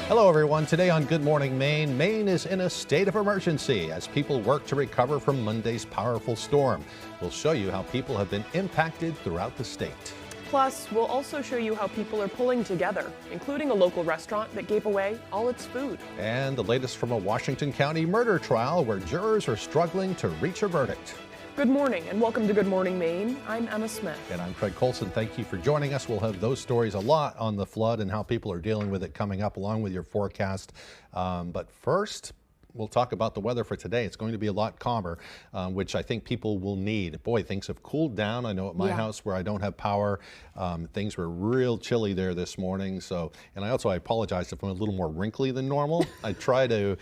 Hello, everyone. Today on Good Morning Maine, Maine is in a state of emergency as people work to recover from Monday's powerful storm. We'll show you how people have been impacted throughout the state. Plus, we'll also show you how people are pulling together, including a local restaurant that gave away all its food. And the latest from a Washington County murder trial where jurors are struggling to reach a verdict. Good morning and welcome to Good Morning Maine. I'm Emma Smith. And I'm Craig Colson. Thank you for joining us. We'll have those stories a lot on the flood and how people are dealing with it coming up along with your forecast. But first, we'll talk about the weather for today. It's going to be a lot calmer, which I think people will need. Boy, things have cooled down. I know at my house where I don't have power, things were real chilly there this morning. So, and I apologize if I'm a little more wrinkly than normal. I try to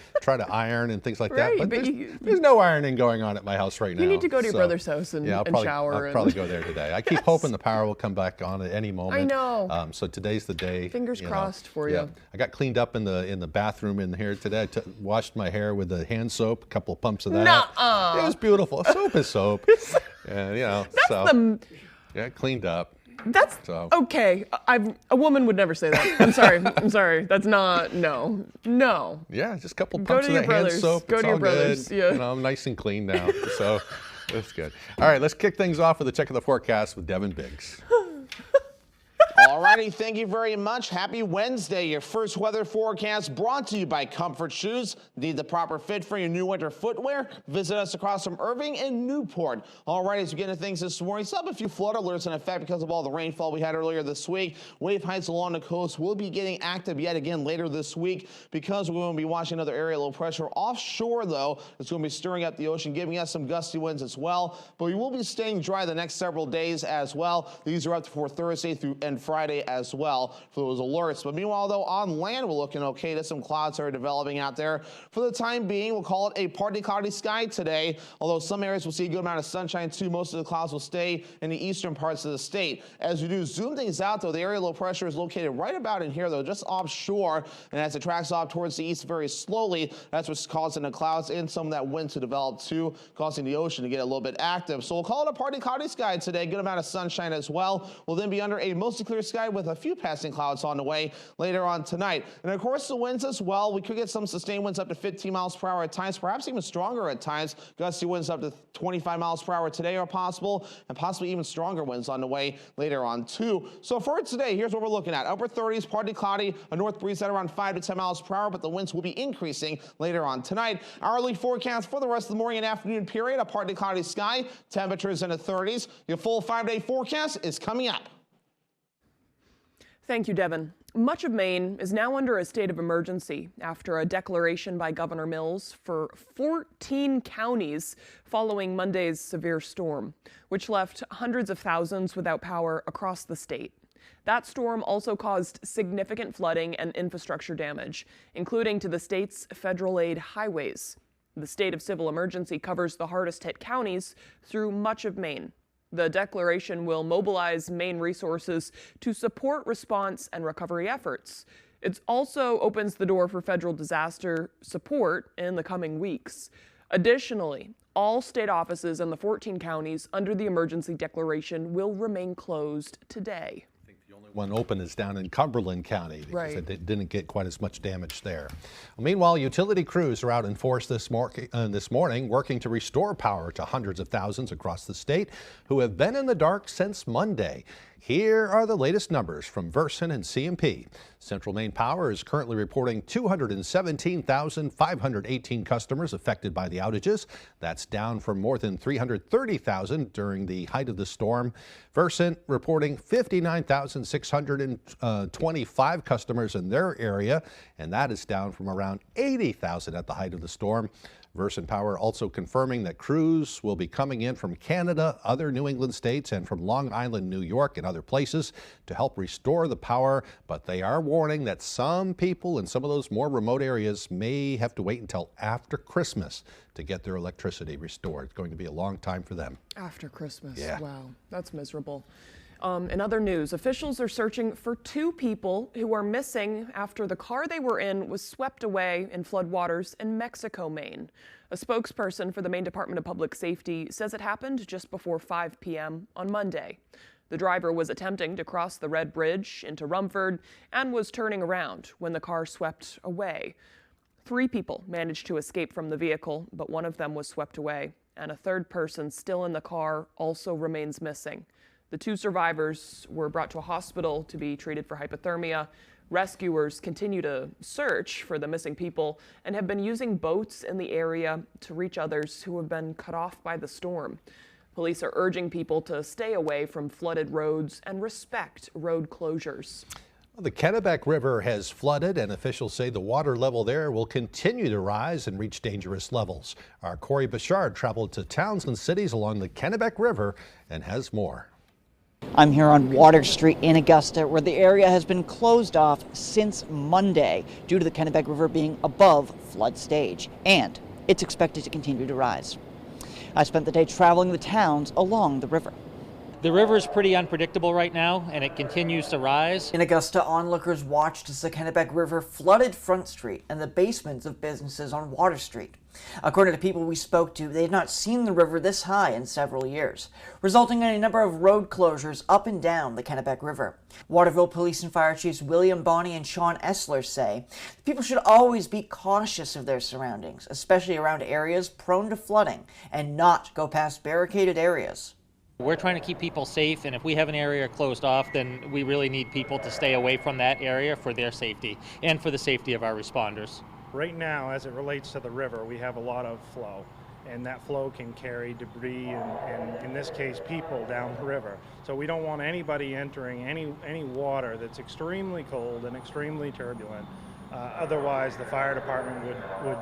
iron and things like that, but there's no ironing going on at my house right now. You need to go to your brother's house and shower. I'll probably go there today. I keep hoping the power will come back on at any moment. I know. So today's the day. Fingers crossed for you. I got cleaned up in the bathroom in here today. I washed my hair with the hand soap, a couple of pumps of that. Nuh-uh. It was beautiful. Soap is soap. And cleaned up. That's okay. A woman would never say that. I'm sorry. I'm sorry. That's not, no. Yeah, just a couple pumps of that hand soap. Go to your brother's. Yeah. I'm nice and clean now. So that's good. All right, let's kick things off with a check of the forecast with Devin Biggs. All righty, thank you very much. Happy Wednesday. Your first weather forecast brought to you by Comfort Shoes. Need the proper fit for your new winter footwear? Visit us across from Irving and Newport. All right, as we get into things this morning, still have a few flood alerts in effect because of all the rainfall we had earlier this week. Wave heights along the coast will be getting active yet again later this week because we're going to be watching another area low pressure offshore, though. It's going to be stirring up the ocean, giving us some gusty winds as well. But we will be staying dry the next several days as well. These are up for Thursday through and Friday as well for those alerts. But meanwhile, though, on land, we're looking okay. There's some clouds that are developing out there. For the time being, we'll call it a partly cloudy sky today, although some areas will see a good amount of sunshine too. Most of the clouds will stay in the eastern parts of the state. As we do zoom things out, though, the area low pressure is located right about in here, though, just offshore. And as it tracks off towards the east very slowly, that's what's causing the clouds and some of that wind to develop too, causing the ocean to get a little bit active. So we'll call it a partly cloudy sky today. Good amount of sunshine as well. We'll then be under a mostly clear sky with a few passing clouds on the way later on tonight. And of course, the winds as well. We could get some sustained winds up to 15 miles per hour at times, perhaps even stronger at times. Gusty winds up to 25 miles per hour today are possible, and possibly even stronger winds on the way later on too. So for today, here's what we're looking at. Upper 30s, partly cloudy, a north breeze at around 5 to 10 miles per hour, but the winds will be increasing later on tonight. Hourly forecast for the rest of the morning and afternoon period, a partly cloudy sky, temperatures in the 30s. Your full 5-day forecast is coming up. Thank you, Devin. Much of Maine is now under a state of emergency after a declaration by Governor Mills for 14 counties following Monday's severe storm, which left hundreds of thousands without power across the state. That storm also caused significant flooding and infrastructure damage, including to the state's federal aid highways. The state of civil emergency covers the hardest hit counties through much of Maine. The declaration will mobilize Maine resources to support response and recovery efforts. It also opens the door for federal disaster support in the coming weeks. Additionally, all state offices in the 14 counties under the emergency declaration will remain closed today. One open is down in Cumberland County because Right. it didn't get quite as much damage there. Meanwhile, utility crews are out in force this morning working to restore power to hundreds of thousands across the state who have been in the dark since Monday. Here are the latest numbers from Versant and CMP. Central Maine Power is currently reporting 217,518 customers affected by the outages. That's down from more than 330,000 during the height of the storm. Versant reporting 59,625 customers in their area, and that is down from around 80,000 at the height of the storm. Versant Power also confirming that crews will be coming in from Canada, other New England states, and from Long Island, New York, and other places to help restore the power. But they are warning that some people in some of those more remote areas may have to wait until after Christmas to get their electricity restored. It's going to be a long time for them. After Christmas. Yeah. Wow, that's miserable. In other news, officials are searching for 2 people who are missing after the car they were in was swept away in floodwaters in Mexico, Maine. A spokesperson for the Maine Department of Public Safety says it happened just before 5 p.m. on Monday. The The driver was attempting to cross the Red Bridge into Rumford and was turning around when the car swept away. 3 people managed to escape from the vehicle, but one of them was swept away, and a third person still in the car also remains missing. The 2 survivors were brought to a hospital to be treated for hypothermia. Rescuers continue to search for the missing people and have been using boats in the area to reach others who have been cut off by the storm. Police are urging people to stay away from flooded roads and respect road closures. The Kennebec River has flooded, and officials say the water level there will continue to rise and reach dangerous levels. Our Corey Bouchard traveled to towns and cities along the Kennebec River and has more. I'm here on Water Street in Augusta, where the area has been closed off since Monday due to the Kennebec River being above flood stage, and it's expected to continue to rise. I spent the day traveling the towns along the river. The river is pretty unpredictable right now, and it continues to rise. In Augusta, onlookers watched as the Kennebec River flooded Front Street and the basements of businesses on Water Street. According to people we spoke to, they had not seen the river this high in several years, resulting in a number of road closures up and down the Kennebec River. Waterville Police and Fire Chiefs William Bonney and Sean Essler say people should always be cautious of their surroundings, especially around areas prone to flooding, and not go past barricaded areas. We're trying to keep people safe, and if we have an area closed off, then we really need people to stay away from that area for their safety and for the safety of our responders. Right now, as it relates to the river, we have a lot of flow, and that flow can carry debris and in this case, people down the river. So we don't want anybody entering any water that's extremely cold and extremely turbulent. Otherwise, the fire department would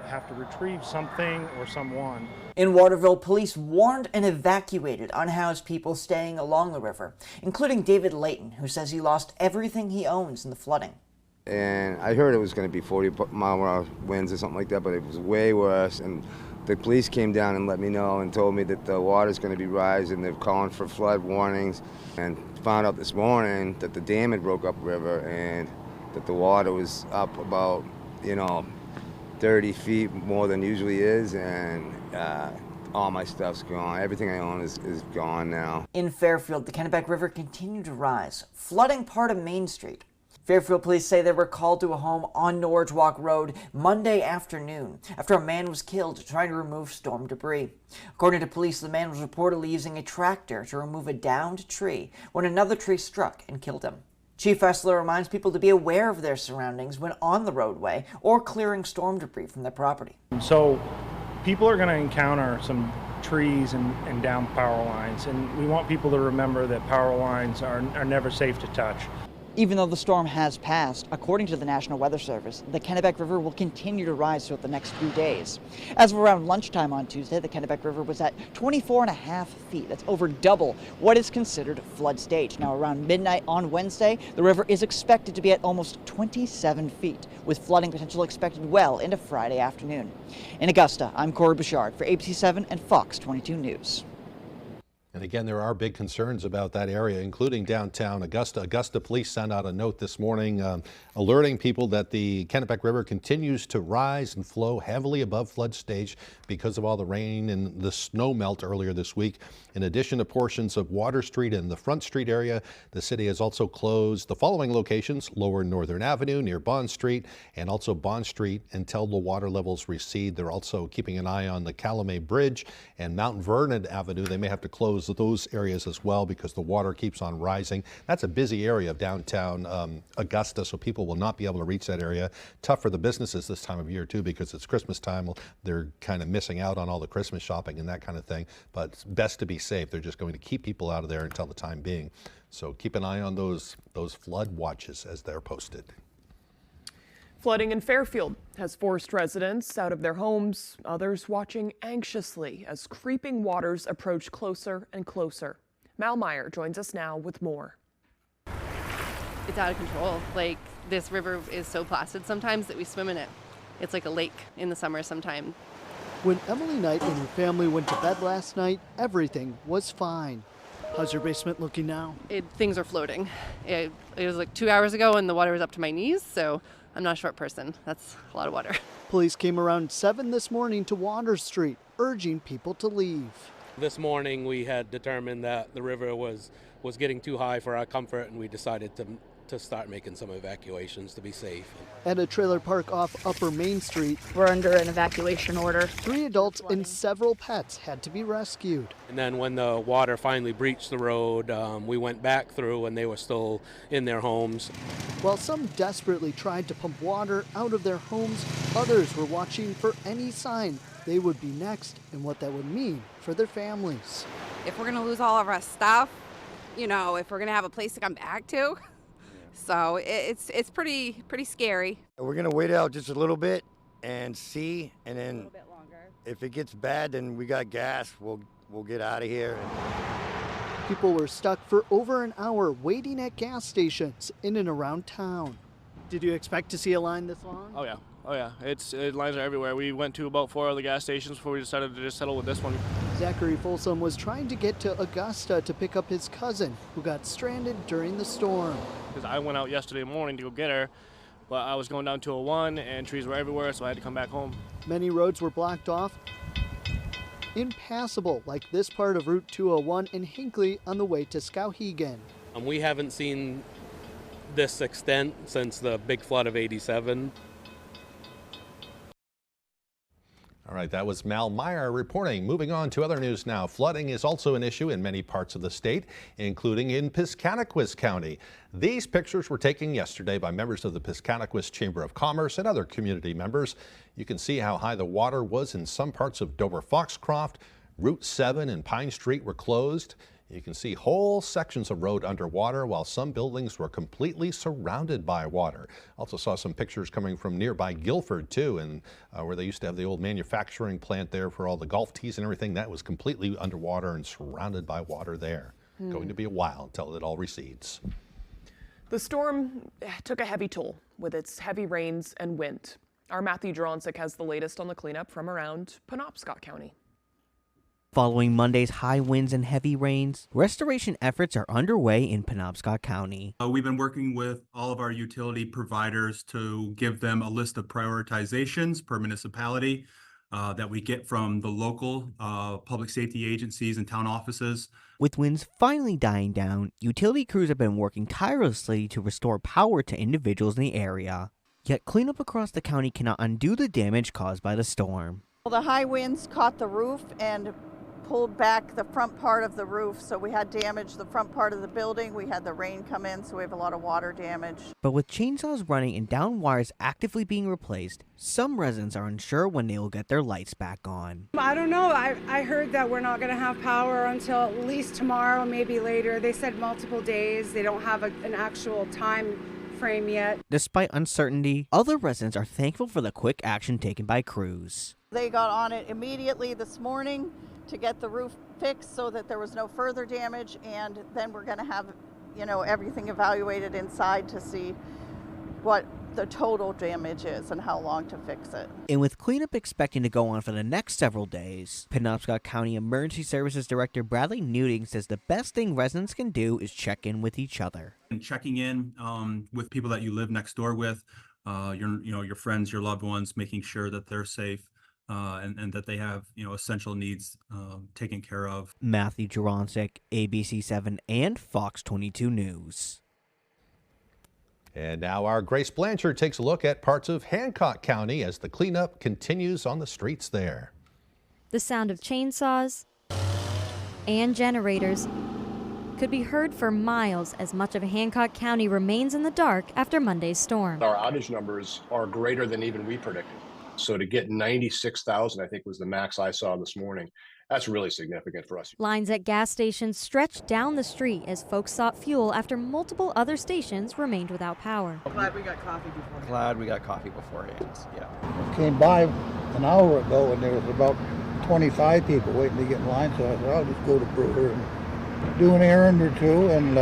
have to retrieve something or someone. In Waterville, police warned and evacuated unhoused people staying along the river, including David Layton, who says he lost everything he owns in the flooding. And I heard it was going to be 40-mile-per-hour winds or something like that, but it was way worse. And the police came down and let me know and told me that the water's going to be rising. They're calling for flood warnings, and found out this morning that the dam had broke up river and that the water was up about, 30 feet more than usually is, and all my stuff's gone. Everything I own is gone now. In Fairfield, the Kennebec River continued to rise, flooding part of Main Street. Fairfield police say they were called to a home on Norwich Walk Road Monday afternoon after a man was killed trying to remove storm debris. According to police, the man was reportedly using a tractor to remove a downed tree when another tree struck and killed him. Chief Essler reminds people to be aware of their surroundings when on the roadway or clearing storm debris from their property. So people are going to encounter some trees and down power lines, and we want people to remember that power lines are never safe to touch. Even though the storm has passed, according to the National Weather Service, the Kennebec River will continue to rise throughout the next few days. As of around lunchtime on Tuesday, the Kennebec River was at 24.5 feet. That's over double what is considered flood stage. Now, around midnight on Wednesday, the river is expected to be at almost 27 feet, with flooding potential expected well into Friday afternoon. In Augusta, I'm Corey Bouchard for ABC 7 and Fox 22 News. And again, there are big concerns about that area, including downtown Augusta. Augusta police sent out a note this morning alerting people that the Kennebec River continues to rise and flow heavily above flood stage because of all the rain and the snow melt earlier this week. In addition to portions of Water Street and the Front Street area, the city has also closed the following locations: Lower Northern Avenue near Bond Street, and also Bond Street until the water levels recede. They're also keeping an eye on the Calumet Bridge and Mount Vernon Avenue. They may have to close those areas as well because the water keeps on rising. That's a busy area of downtown Augusta, so people will not be able to reach that area. Tough for the businesses this time of year too, because it's Christmas time. They're kind of missing out on all the Christmas shopping and that kind of thing, but it's best to be safe. They're just going to keep people out of there until the time being. So keep an eye on those flood watches as they're posted. Flooding in Fairfield has forced residents out of their homes, others watching anxiously as creeping waters approach closer and closer. Mal Meyer joins us now with more. It's out of control. Like, this river is so placid sometimes that we swim in it. It's like a lake in the summer sometimes. When Emily Knight and her family went to bed last night, everything was fine. How's your basement looking now? Things are floating. It was like 2 hours ago and the water was up to my knees, so I'm not a short person. That's a lot of water. Police came around 7 this morning to Water Street, urging people to leave. This morning we had determined that the river was was getting too high for our comfort, and we decided to start making some evacuations to be safe. At a trailer park off Upper Main Street, we're under an evacuation order. 3 adults and several pets had to be rescued. And then when the water finally breached the road, we went back through and they were still in their homes. While some desperately tried to pump water out of their homes, others were watching for any sign they would be next and what that would mean for their families. If we're going to lose all of our stuff, you know, if we're going to have a place to come back to. So it's pretty scary. We're going to wait out just a little bit and see, and then a little bit longer. If it gets bad, then we got gas. We'll get out of here. People were stuck for over an hour waiting at gas stations in and around town. Did you expect to see a line this long? Oh yeah. Lines are everywhere. We went to about 4 other gas stations before we decided to just settle with this one. Zachary Folsom was trying to get to Augusta to pick up his cousin, who got stranded during the storm. Because I went out yesterday morning to go get her, but I was going down 201 and trees were everywhere, so I had to come back home. Many roads were blocked off, impassable, like this part of Route 201 in Hinckley on the way to Skowhegan. We haven't seen this extent since the big flood of '87. All right, that was Mal Meyer reporting. Moving on to other news now. Flooding is also an issue in many parts of the state, including in Piscataquis County. These pictures were taken yesterday by members of the Piscataquis Chamber of Commerce and other community members. You can see how high the water was in some parts of Dover-Foxcroft. Route 7 and Pine Street were closed. You can see whole sections of road underwater while some buildings were completely surrounded by water. Also saw some pictures coming from nearby Guilford too, and where they used to have the old manufacturing plant there for all the golf tees and everything. That was completely underwater and surrounded by water there. Going to be a while until it all recedes. The storm took a heavy toll with its heavy rains and wind. Our Matthew Juronsik has the latest on the cleanup from around Penobscot County. Following Monday's high winds and heavy rains, restoration efforts are underway in Penobscot County. We've been working with all of our utility providers to give them a list of prioritizations per municipality that we get from the local public safety agencies and town offices. With winds finally dying down, utility crews have been working tirelessly to restore power to individuals in the area. Yet cleanup across the county cannot undo the damage caused by the storm. Well, the high winds caught the roof and pulled back the front part of the roof, so we had damage the front part of the building. We had the rain come in, so we have a lot of water damage. But with chainsaws running and down wires actively being replaced, some residents are unsure when they will get their lights back on. I don't know. I heard that we're not going to have power until at least tomorrow, maybe later. They said multiple days. They don't have an actual time frame yet. Despite uncertainty, other residents are thankful for the quick action taken by crews. They got on it immediately this morning to get the roof fixed so that there was no further damage, and then we're going to have, everything evaluated inside to see what the total damage is and how long to fix it. And with cleanup expecting to go on for the next several days, Penobscot County Emergency Services Director Bradley Newting says the best thing residents can do is check in with each other. And checking in with people that you live next door with, your friends, your loved ones, making sure that they're safe. And that they have, essential needs taken care of. Matthew Juronsik, ABC 7 and Fox 22 News. And now our Grace Blanchard takes a look at parts of Hancock County as the cleanup continues on the streets there. The sound of chainsaws and generators could be heard for miles as much of Hancock County remains in the dark after Monday's storm. Our outage numbers are greater than even we predicted. So to get 96,000, I think was the max I saw this morning. That's really significant for us. Lines at gas stations stretched down the street as folks sought fuel after multiple other stations remained without power. Glad we got coffee beforehand. Yeah. I came by an hour ago and there was about 25 people waiting to get in line, so I thought I'll just go to Brewer and do an errand or two and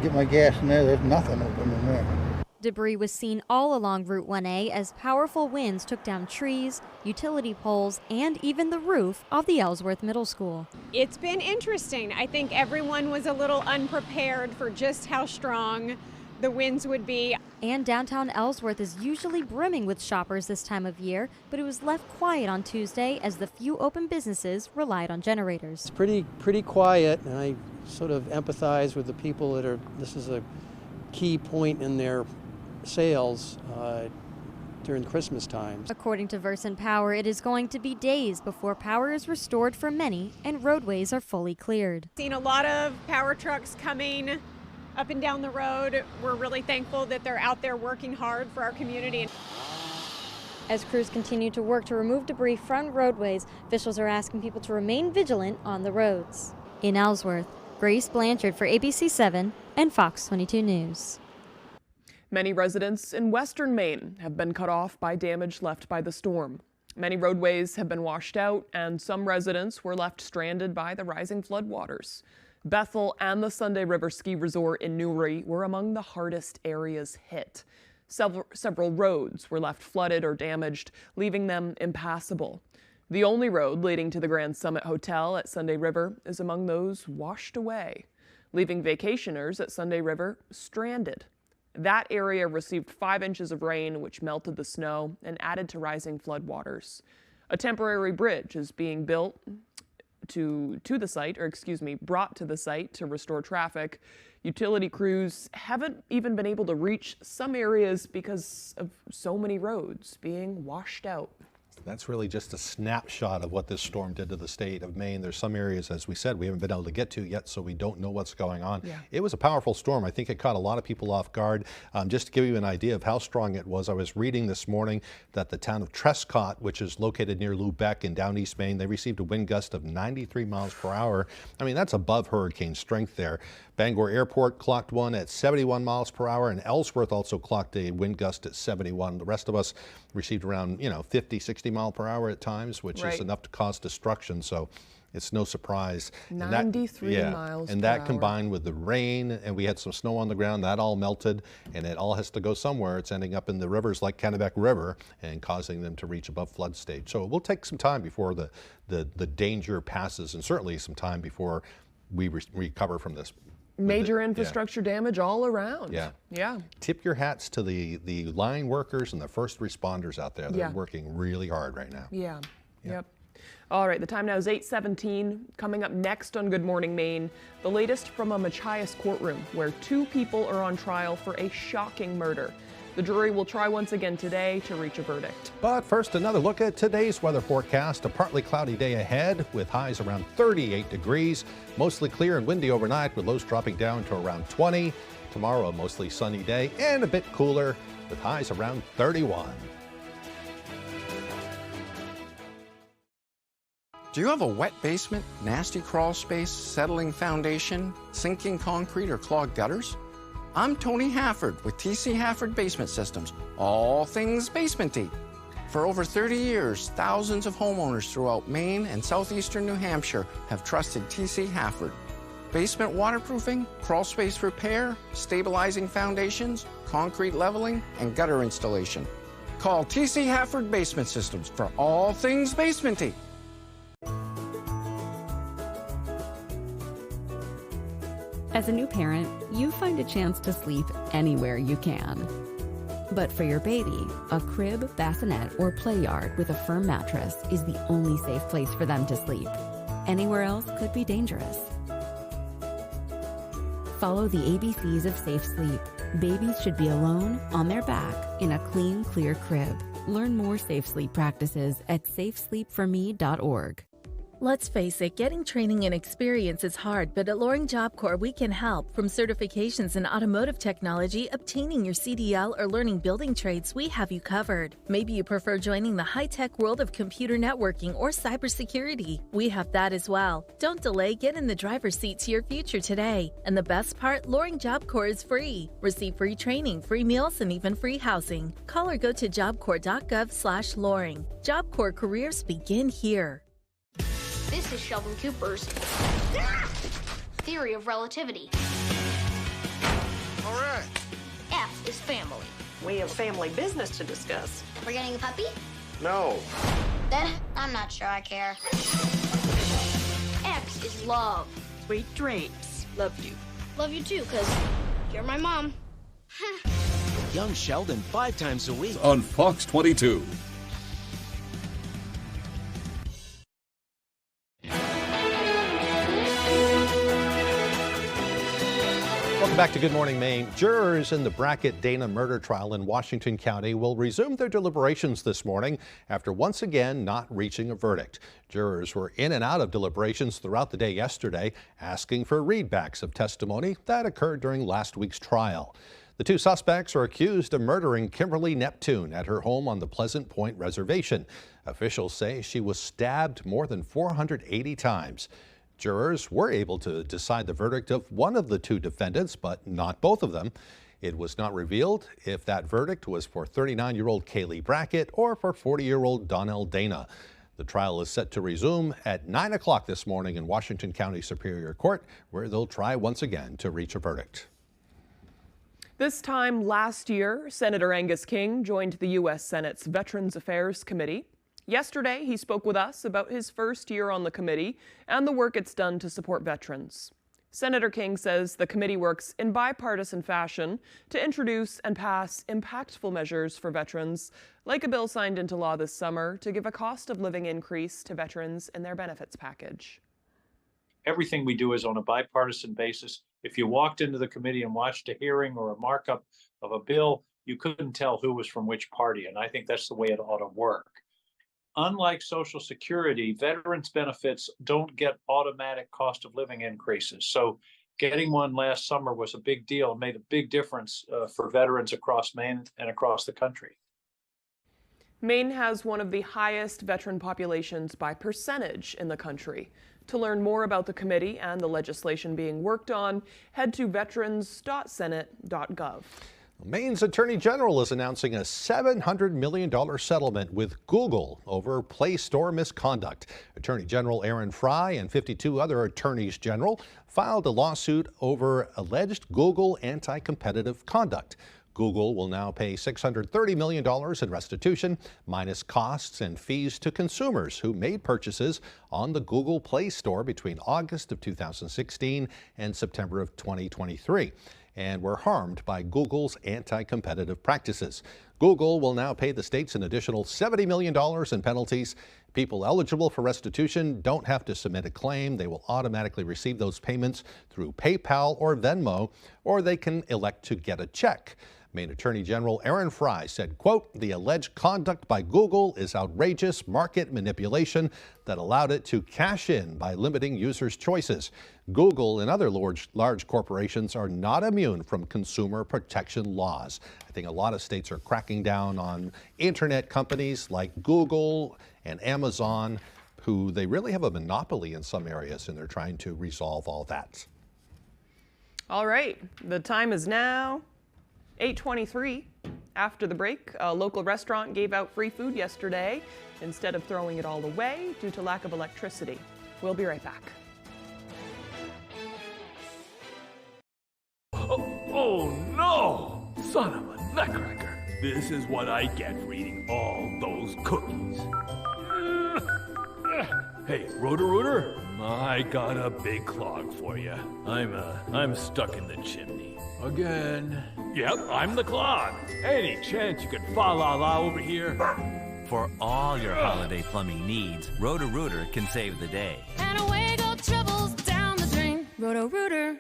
get my gas in there. There's nothing open in there. Debris was seen all along Route 1A as powerful winds took down trees, utility poles, and even the roof of the Ellsworth Middle School. It's been interesting. I think everyone was a little unprepared for just how strong the winds would be. And downtown Ellsworth is usually brimming with shoppers this time of year, but it was left quiet on Tuesday as the few open businesses relied on generators. It's pretty quiet, and I sort of empathize with the people this is a key point in their sales during Christmas times. According to Versant Power, it is going to be days before power is restored for many and roadways are fully cleared. Seen a lot of power trucks coming up and down the road. We're really thankful that they're out there working hard for our community. As crews continue to work to remove debris from roadways, officials are asking people to remain vigilant on the roads. In Ellsworth, Grace Blanchard for ABC 7 and Fox 22 News. Many residents in western Maine have been cut off by damage left by the storm. Many roadways have been washed out, and some residents were left stranded by the rising floodwaters. Bethel and the Sunday River Ski Resort in Newry were among the hardest areas hit. Several roads were left flooded or damaged, leaving them impassable. The only road leading to the Grand Summit Hotel at Sunday River is among those washed away, leaving vacationers at Sunday River stranded. That area received 5 inches of rain, which melted the snow and added to rising floodwaters. A temporary bridge is being built brought to the site to restore traffic. Utility crews haven't even been able to reach some areas because of so many roads being washed out. That's really just a snapshot of what this storm did to the state of Maine. There's some areas, as we said, we haven't been able to get to yet, so we don't know what's going on. Yeah. It was a powerful storm. I think it caught a lot of people off guard. Just to give you an idea of how strong it was, I was reading this morning that the town of Trescott, which is located near Lubec in down East Maine, they received a wind gust of 93 miles per hour. I mean, that's above hurricane strength there. Bangor Airport clocked one at 71 miles per hour, and Ellsworth also clocked a wind gust at 71. The rest of us received around, 50, 60 mile per hour at times, which is enough to cause destruction. So it's no surprise. 93 miles and per that hour. combined with the rain, and we had some snow on the ground, that all melted, and it all has to go somewhere. It's ending up in the rivers like Kennebec River and causing them to reach above flood stage. So it will take some time before the danger passes, and certainly some time before we recover from this. Major infrastructure damage all around. Yeah. Tip your hats to the line workers and the first responders out there. They're Yeah. working really hard right now. Yep. All right, the time now is 8:17. Coming up next on Good Morning Maine, the latest from a Machias courtroom where 2 people are on trial for a shocking murder. The jury will try once again today to reach a verdict. But first, another look at today's weather forecast. A partly cloudy day ahead with highs around 38 degrees. Mostly clear and windy overnight with lows dropping down to around 20. Tomorrow, a mostly sunny day and a bit cooler with highs around 31. Do you have a wet basement, nasty crawl space, settling foundation, sinking concrete, or clogged gutters? I'm Tony Hafford with TC Hafford Basement Systems, all things basementy. For over 30 years, thousands of homeowners throughout Maine and southeastern New Hampshire have trusted TC Hafford. Basement waterproofing, crawl space repair, stabilizing foundations, concrete leveling, and gutter installation. Call TC Hafford Basement Systems for all things basementy. As a new parent, you find a chance to sleep anywhere you can. But for your baby, a crib, bassinet, or play yard with a firm mattress is the only safe place for them to sleep. Anywhere else could be dangerous. Follow the ABCs of safe sleep. Babies should be alone, on their back, in a clean, clear crib. Learn more safe sleep practices at safesleepforme.org. Let's face it, getting training and experience is hard, but at Loring Job Corps we can help. From certifications in automotive technology, obtaining your CDL, or learning building trades, we have you covered. Maybe you prefer joining the high-tech world of computer networking or cybersecurity. We have that as well. Don't delay, get in the driver's seat to your future today. And the best part, Loring Job Corps is free. Receive free training, free meals, and even free housing. Call or go to jobcorps.gov/Loring. Job Corps careers begin here. This is Sheldon Cooper's theory of relativity. All right. F is family. We have family business to discuss. We're getting a puppy? No. Then I'm not sure I care. X is love. Sweet dreams. Love you. Love you too, because you're my mom. Young Sheldon 5 times a week. On Fox 22. Welcome back to Good Morning Maine. Jurors in the Brackett Dana murder trial in Washington County will resume their deliberations this morning after once again not reaching a verdict. Jurors were in and out of deliberations throughout the day yesterday, asking for readbacks of testimony that occurred during last week's trial. The two suspects are accused of murdering Kimberly Neptune at her home on the Pleasant Point Reservation. Officials say she was stabbed more than 480 times. Jurors were able to decide the verdict of one of the two defendants, but not both of them. It was not revealed if that verdict was for 39-year-old Kaylee Brackett or for 40-year-old Donnell Dana. The trial is set to resume at 9 o'clock this morning in Washington County Superior Court, where they'll try once again to reach a verdict. This time last year, Senator Angus King joined the U.S. Senate's Veterans Affairs Committee. Yesterday, he spoke with us about his first year on the committee and the work it's done to support veterans. Senator King says the committee works in bipartisan fashion to introduce and pass impactful measures for veterans, like a bill signed into law this summer to give a cost of living increase to veterans in their benefits package. Everything we do is on a bipartisan basis. If you walked into the committee and watched a hearing or a markup of a bill, you couldn't tell who was from which party, and I think that's the way it ought to work. Unlike Social Security, veterans benefits don't get automatic cost of living increases. So getting one last summer was a big deal and made a big difference for veterans across Maine and across the country. Maine has one of the highest veteran populations by percentage in the country. To learn more about the committee and the legislation being worked on, head to veterans.senate.gov. Maine's Attorney General is announcing a $700 million settlement with Google over Play Store misconduct. Attorney General Aaron Fry and 52 other attorneys general filed a lawsuit over alleged Google anti-competitive conduct. Google will now pay $630 million in restitution, minus costs and fees to consumers who made purchases on the Google Play Store between August of 2016 and September of 2023. And were harmed by Google's anti-competitive practices. Google will now pay the states an additional $70 million in penalties. People eligible for restitution don't have to submit a claim. They will automatically receive those payments through PayPal or Venmo, or they can elect to get a check. Maine Attorney General Aaron Fry said, quote, "The alleged conduct by Google is outrageous market manipulation that allowed it to cash in by limiting users' choices. Google and other large corporations are not immune from consumer protection laws." I think a lot of states are cracking down on internet companies like Google and Amazon, who they really have a monopoly in some areas, and they're trying to resolve all that. All right, the time is now 8:23. After the break, a local restaurant gave out free food yesterday instead of throwing it all away due to lack of electricity. We'll be right back. Oh no! Son of a nutcracker. This is what I get for eating all those cookies. Hey, Rotor-Rooter, I got a big clog for you. I'm stuck in the chimney. Again. Yep, I'm the clog. Any chance you could fa-la-la over here? For all your holiday plumbing needs, Rotor-Rooter can save the day. And away go troubles down the drain. Roto-Rooter.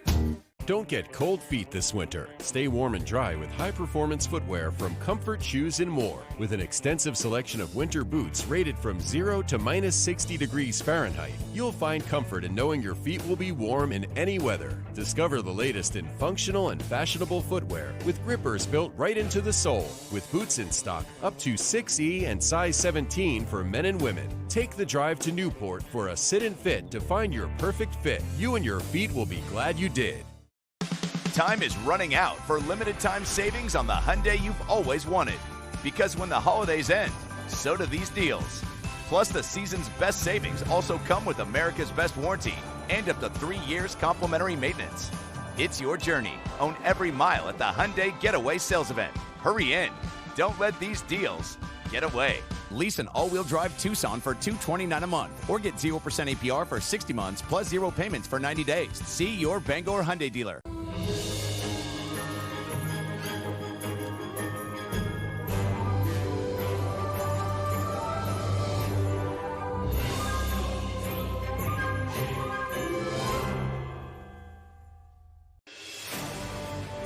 Don't get cold feet this winter. Stay warm and dry with high-performance footwear from Comfort Shoes and More. With an extensive selection of winter boots rated from 0 to minus 60 degrees Fahrenheit, you'll find comfort in knowing your feet will be warm in any weather. Discover the latest in functional and fashionable footwear with grippers built right into the sole. With boots in stock up to 6E and size 17 for men and women. Take the drive to Newport for a sit and fit to find your perfect fit. You and your feet will be glad you did. Time is running out for limited time savings on the Hyundai you've always wanted. Because when the holidays end, so do these deals. Plus, the season's best savings also come with America's best warranty and up to 3 years complimentary maintenance. It's your journey. Own every mile at the Hyundai Getaway Sales Event. Hurry in. Don't let these deals get away. Lease an all-wheel drive Tucson for $229 a month or get 0% APR for 60 months plus 0 payments for 90 days. See your Bangor Hyundai dealer.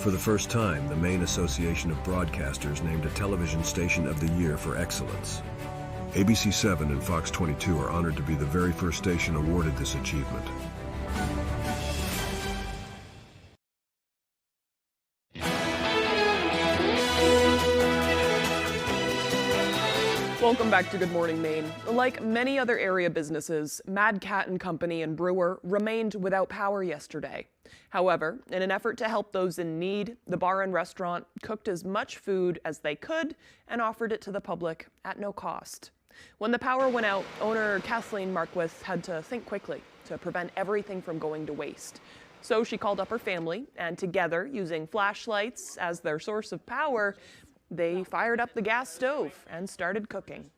For the first time, the Maine Association of Broadcasters named a television station of the year for excellence. ABC 7 and Fox 22 are honored to be the very first station awarded this achievement. Welcome back to Good Morning Maine. Like many other area businesses, Mad Cat & Company and Brewer remained without power yesterday. However, in an effort to help those in need, the bar and restaurant cooked as much food as they could and offered it to the public at no cost. When the power went out, owner Kathleen Marquith had to think quickly to prevent everything from going to waste. So she called up her family, and together, using flashlights as their source of power, they fired up the gas stove and started cooking.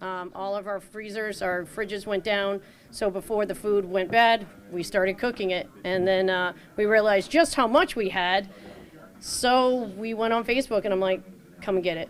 All of our freezers, our fridges went down, so before the food went bad, we started cooking it. And then we realized just how much we had, so we went on Facebook, and I'm like, come and get it.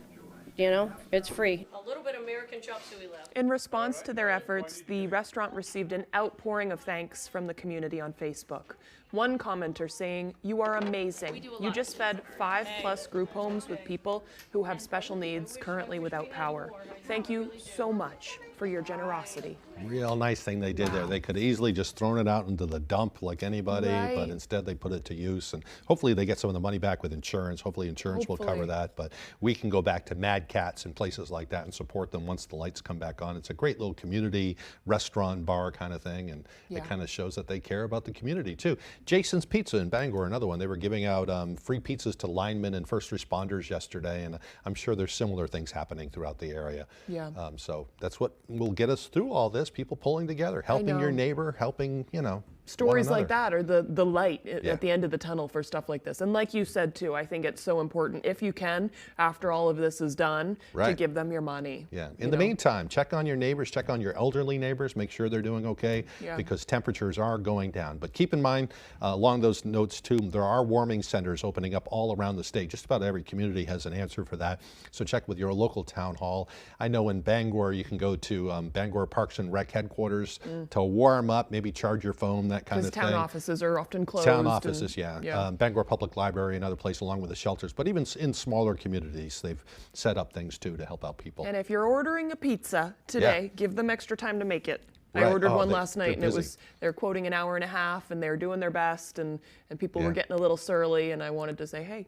You know, it's free. A little bit of American chop suey left. In response to their efforts, the restaurant received an outpouring of thanks from the community on Facebook. One commenter saying, "You are amazing. You just fed 5+ group homes with people who have special needs currently without power. Thank you so much for your generosity." Real nice thing they did there. They could easily just thrown it out into the dump like anybody, Right. but instead they put it to use, and hopefully they get some of the money back with insurance. Hopefully insurance will cover that, but we can go back to Mad Cats and places like that and support them once the lights come back on. It's a great little community restaurant bar kind of thing, and it kind of shows that they care about the community too. Jason's Pizza in Bangor, another one. They were giving out free pizzas to linemen and first responders yesterday, and I'm sure there's similar things happening throughout the area. Yeah. So that's what will get us through all this, people pulling together, helping your neighbor, helping, you know, Stories like that are the light at the end of the tunnel for stuff like this. And like you said too, I think it's so important, if you can, after all of this is done, to give them your money. Yeah. In the meantime, check on your neighbors, check on your elderly neighbors, make sure they're doing okay, because temperatures are going down. But keep in mind, along those notes too, there are warming centers opening up all around the state. Just about every community has an answer for that. So check with your local town hall. I know in Bangor, you can go to Bangor Parks and Rec headquarters to warm up, maybe charge your phone, that kind of thing. Because town offices are often closed. Town offices, Bangor Public Library, another place along with the shelters. But even in smaller communities, they've set up things too to help out people. And if you're ordering a pizza today, give them extra time to make it. Right. I ordered one last night, and busy. they're quoting an hour and a half, and they're doing their best, and people were getting a little surly, and I wanted to say, hey,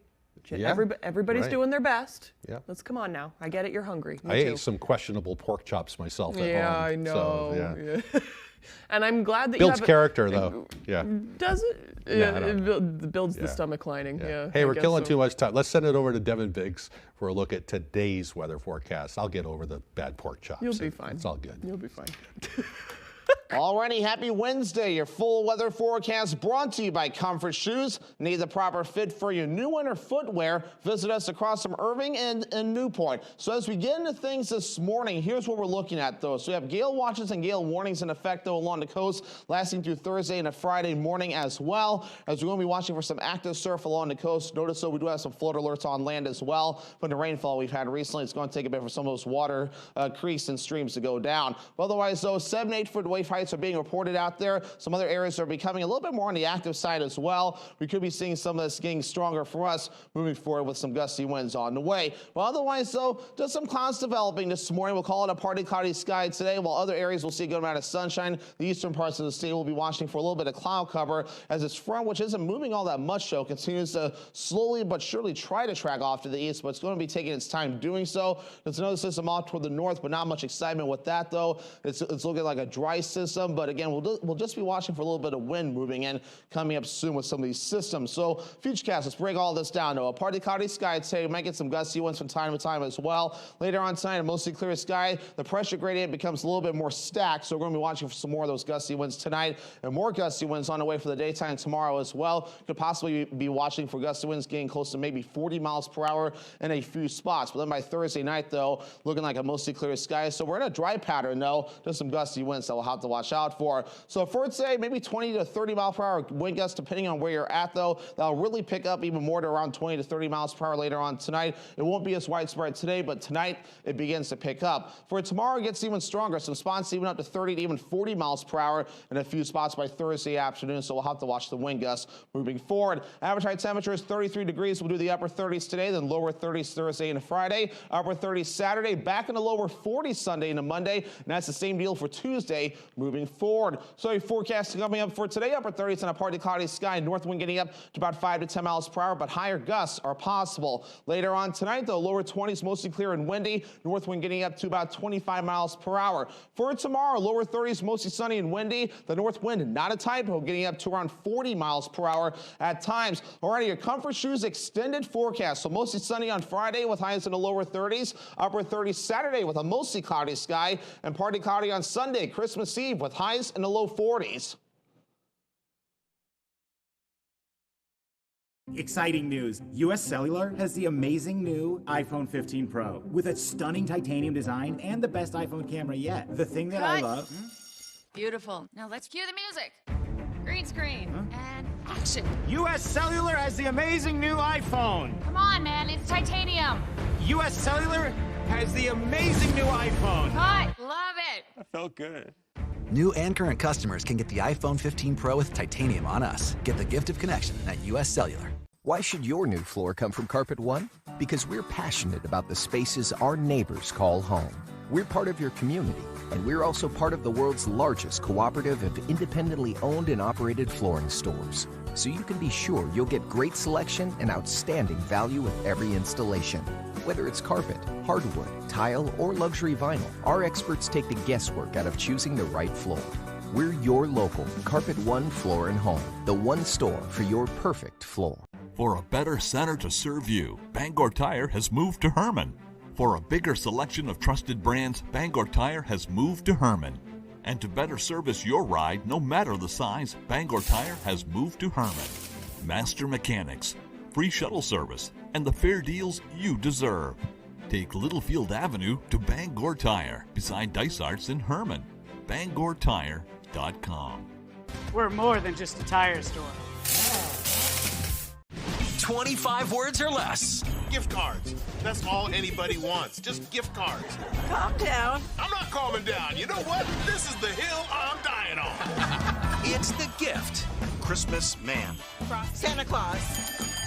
everybody's doing their best. Yeah. Let's come on now. I get it, you're hungry. I ate some questionable pork chops myself at home. Yeah, I know. So, yeah. And I'm glad that builds you have character, though. Yeah. Does it? Yeah, it builds the stomach lining. Yeah. Hey, I we're guess killing so. too much time. Let's send it over to Devin Biggs for a look at today's weather forecast. I'll get over the bad pork chops. You'll be fine. It's all good. You'll be fine. Alrighty, happy Wednesday. Your full weather forecast brought to you by Comfort Shoes. Need the proper fit for your new winter footwear? Visit us across from Irving and Newport. So as we get into things this morning, here's what we're looking at though. So we have gale watches and gale warnings in effect though along the coast, lasting through Thursday and a Friday morning as well. As we're going to be watching for some active surf along the coast. Notice though we do have some flood alerts on land as well. From the rainfall we've had recently, it's going to take a bit for some of those water creeks and streams to go down. But otherwise though, 7-8 foot wave heights are being reported out there. Some other areas are becoming a little bit more on the active side as well. We could be seeing some of this getting stronger for us moving forward with some gusty winds on the way. Well, otherwise though, just some clouds developing this morning. We'll call it a partly cloudy sky today, while other areas will see a good amount of sunshine. The eastern parts of the state will be watching for a little bit of cloud cover as this front, which isn't moving all that much though, continues to slowly but surely try to track off to the east, but it's going to be taking its time doing so. There's another system off toward the north, but not much excitement with that though. It's looking like a dry system, but again, we'll just be watching for a little bit of wind moving in, coming up soon with some of these systems. So Futurecast, let's break all this down though. A partly cloudy sky today. We might get some gusty winds from time to time as well. Later on tonight, a mostly clear sky. The pressure gradient becomes a little bit more stacked, so we're going to be watching for some more of those gusty winds tonight, and more gusty winds on the way for the daytime tomorrow as well. Could possibly be watching for gusty winds getting close to maybe 40 miles per hour in a few spots. But then by Thursday night though, looking like a mostly clear sky. So we're in a dry pattern though. Just some gusty winds that we'll have to watch watch out for. So for today, maybe 20 to 30 mile per hour wind gusts, depending on where you're at, though. That'll really pick up even more to around 20 to 30 miles per hour later on tonight. It won't be as widespread today, but tonight it begins to pick up. For tomorrow, it gets even stronger. Some spots even up to 30 to even 40 miles per hour in a few spots by Thursday afternoon, so we'll have to watch the wind gusts moving forward. Average high temperature is 33 degrees. We'll do the upper 30s today, then lower 30s Thursday and Friday. Upper 30s Saturday, back in the lower 40s Sunday and Monday, and that's the same deal for Tuesday moving forward. So your forecast coming up for today, upper 30s and a partly cloudy sky, north wind getting up to about 5 to 10 miles per hour, but higher gusts are possible. Later on tonight, the lower 20s, mostly clear and windy, north wind getting up to about 25 miles per hour. For tomorrow, lower 30s, mostly sunny and windy, the north wind not a typo, getting up to around 40 miles per hour at times. Alrighty, your comfort shoes extended forecast, so mostly sunny on Friday with highs in the lower 30s, upper 30s Saturday with a mostly cloudy sky, and partly cloudy on Sunday, Christmas Eve, with highs in the low 40s. Exciting news. US Cellular has the amazing new iPhone 15 Pro with a stunning titanium design and the best iPhone camera yet. The thing that I love... Beautiful. Now let's cue the music. Green screen and action. US Cellular has the amazing new iPhone. Come on, man. It's titanium. US Cellular has the amazing new iPhone. Cut. Love it. That felt good. New and current customers can get the iPhone 15 Pro with titanium on us. Get the gift of connection at US Cellular. Why should your new floor come from Carpet One? Because we're passionate about the spaces our neighbors call home. We're part of your community, and we're also part of the world's largest cooperative of independently owned and operated flooring stores. So you can be sure you'll get great selection and outstanding value with every installation. Whether it's carpet, hardwood, tile, or luxury vinyl, our experts take the guesswork out of choosing the right floor. We're your local Carpet One Floor and Home, the one store for your perfect floor. For a better center to serve you, Bangor Tire has moved to Herman. For a bigger selection of trusted brands, Bangor Tire has moved to Herman. And to better service your ride, no matter the size, Bangor Tire has moved to Herman. Master mechanics, free shuttle service, and the fair deals you deserve. Take Littlefield Avenue to Bangor Tire, beside Dysart's in Herman. BangorTire.com. We're more than just a tire store. 25 words or less. Gift cards. That's all anybody wants. Just gift cards. Calm down. I'm not calming down. You know what? This is the hill I'm dying on. It's the gift. Christmas man. Santa Claus.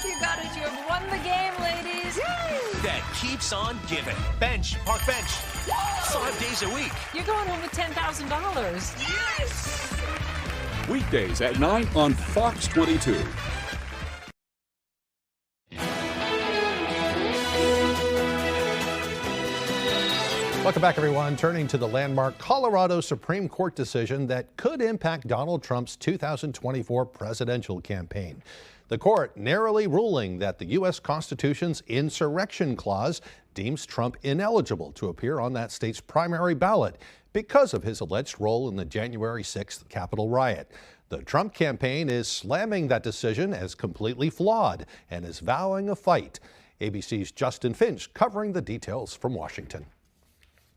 You got it. You have won the game, ladies. Yay! That keeps on giving. Bench. Park bench. 5 days a week. You're going home with $10,000. Yes! Weekdays at 9 on Fox 22. Welcome back, everyone. Turning to the landmark Colorado Supreme Court decision that could impact Donald Trump's 2024 presidential campaign. The court narrowly ruling that the U.S. Constitution's insurrection clause deems Trump ineligible to appear on that state's primary ballot because of his alleged role in the January 6th Capitol riot. The Trump campaign is slamming that decision as completely flawed and is vowing a fight. ABC's Justin Finch covering the details from Washington.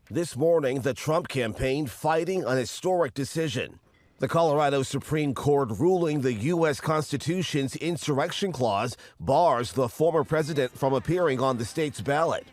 This morning, the Trump campaign fighting an historic decision. The Colorado Supreme Court ruling the U.S. Constitution's insurrection clause bars the former president from appearing on the state's ballot.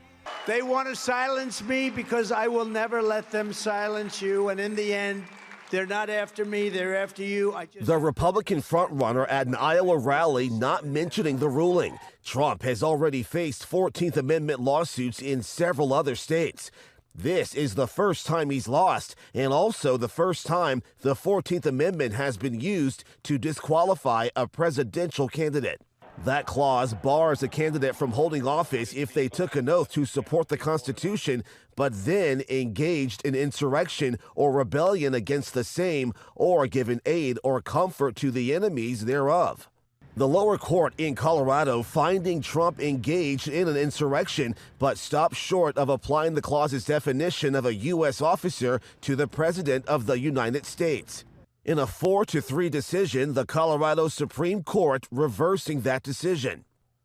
They want to silence me because I will never let them silence you. And in the end, they're not after me, they're after you. The Republican frontrunner at an Iowa rally not mentioning the ruling. Trump has already faced 14th Amendment lawsuits in several other states. This is the first time he's lost, and also the first time the 14th Amendment has been used to disqualify a presidential candidate. That clause bars a candidate from holding office if they took an oath to support the Constitution, but then engaged in insurrection or rebellion against the same, or given aid or comfort to the enemies thereof. The lower court in Colorado finding Trump engaged in an insurrection, but stopped short of applying the clause's definition of a U.S. officer to the President of the United States. In a 4-3 decision, the Colorado Supreme Court reversing that decision.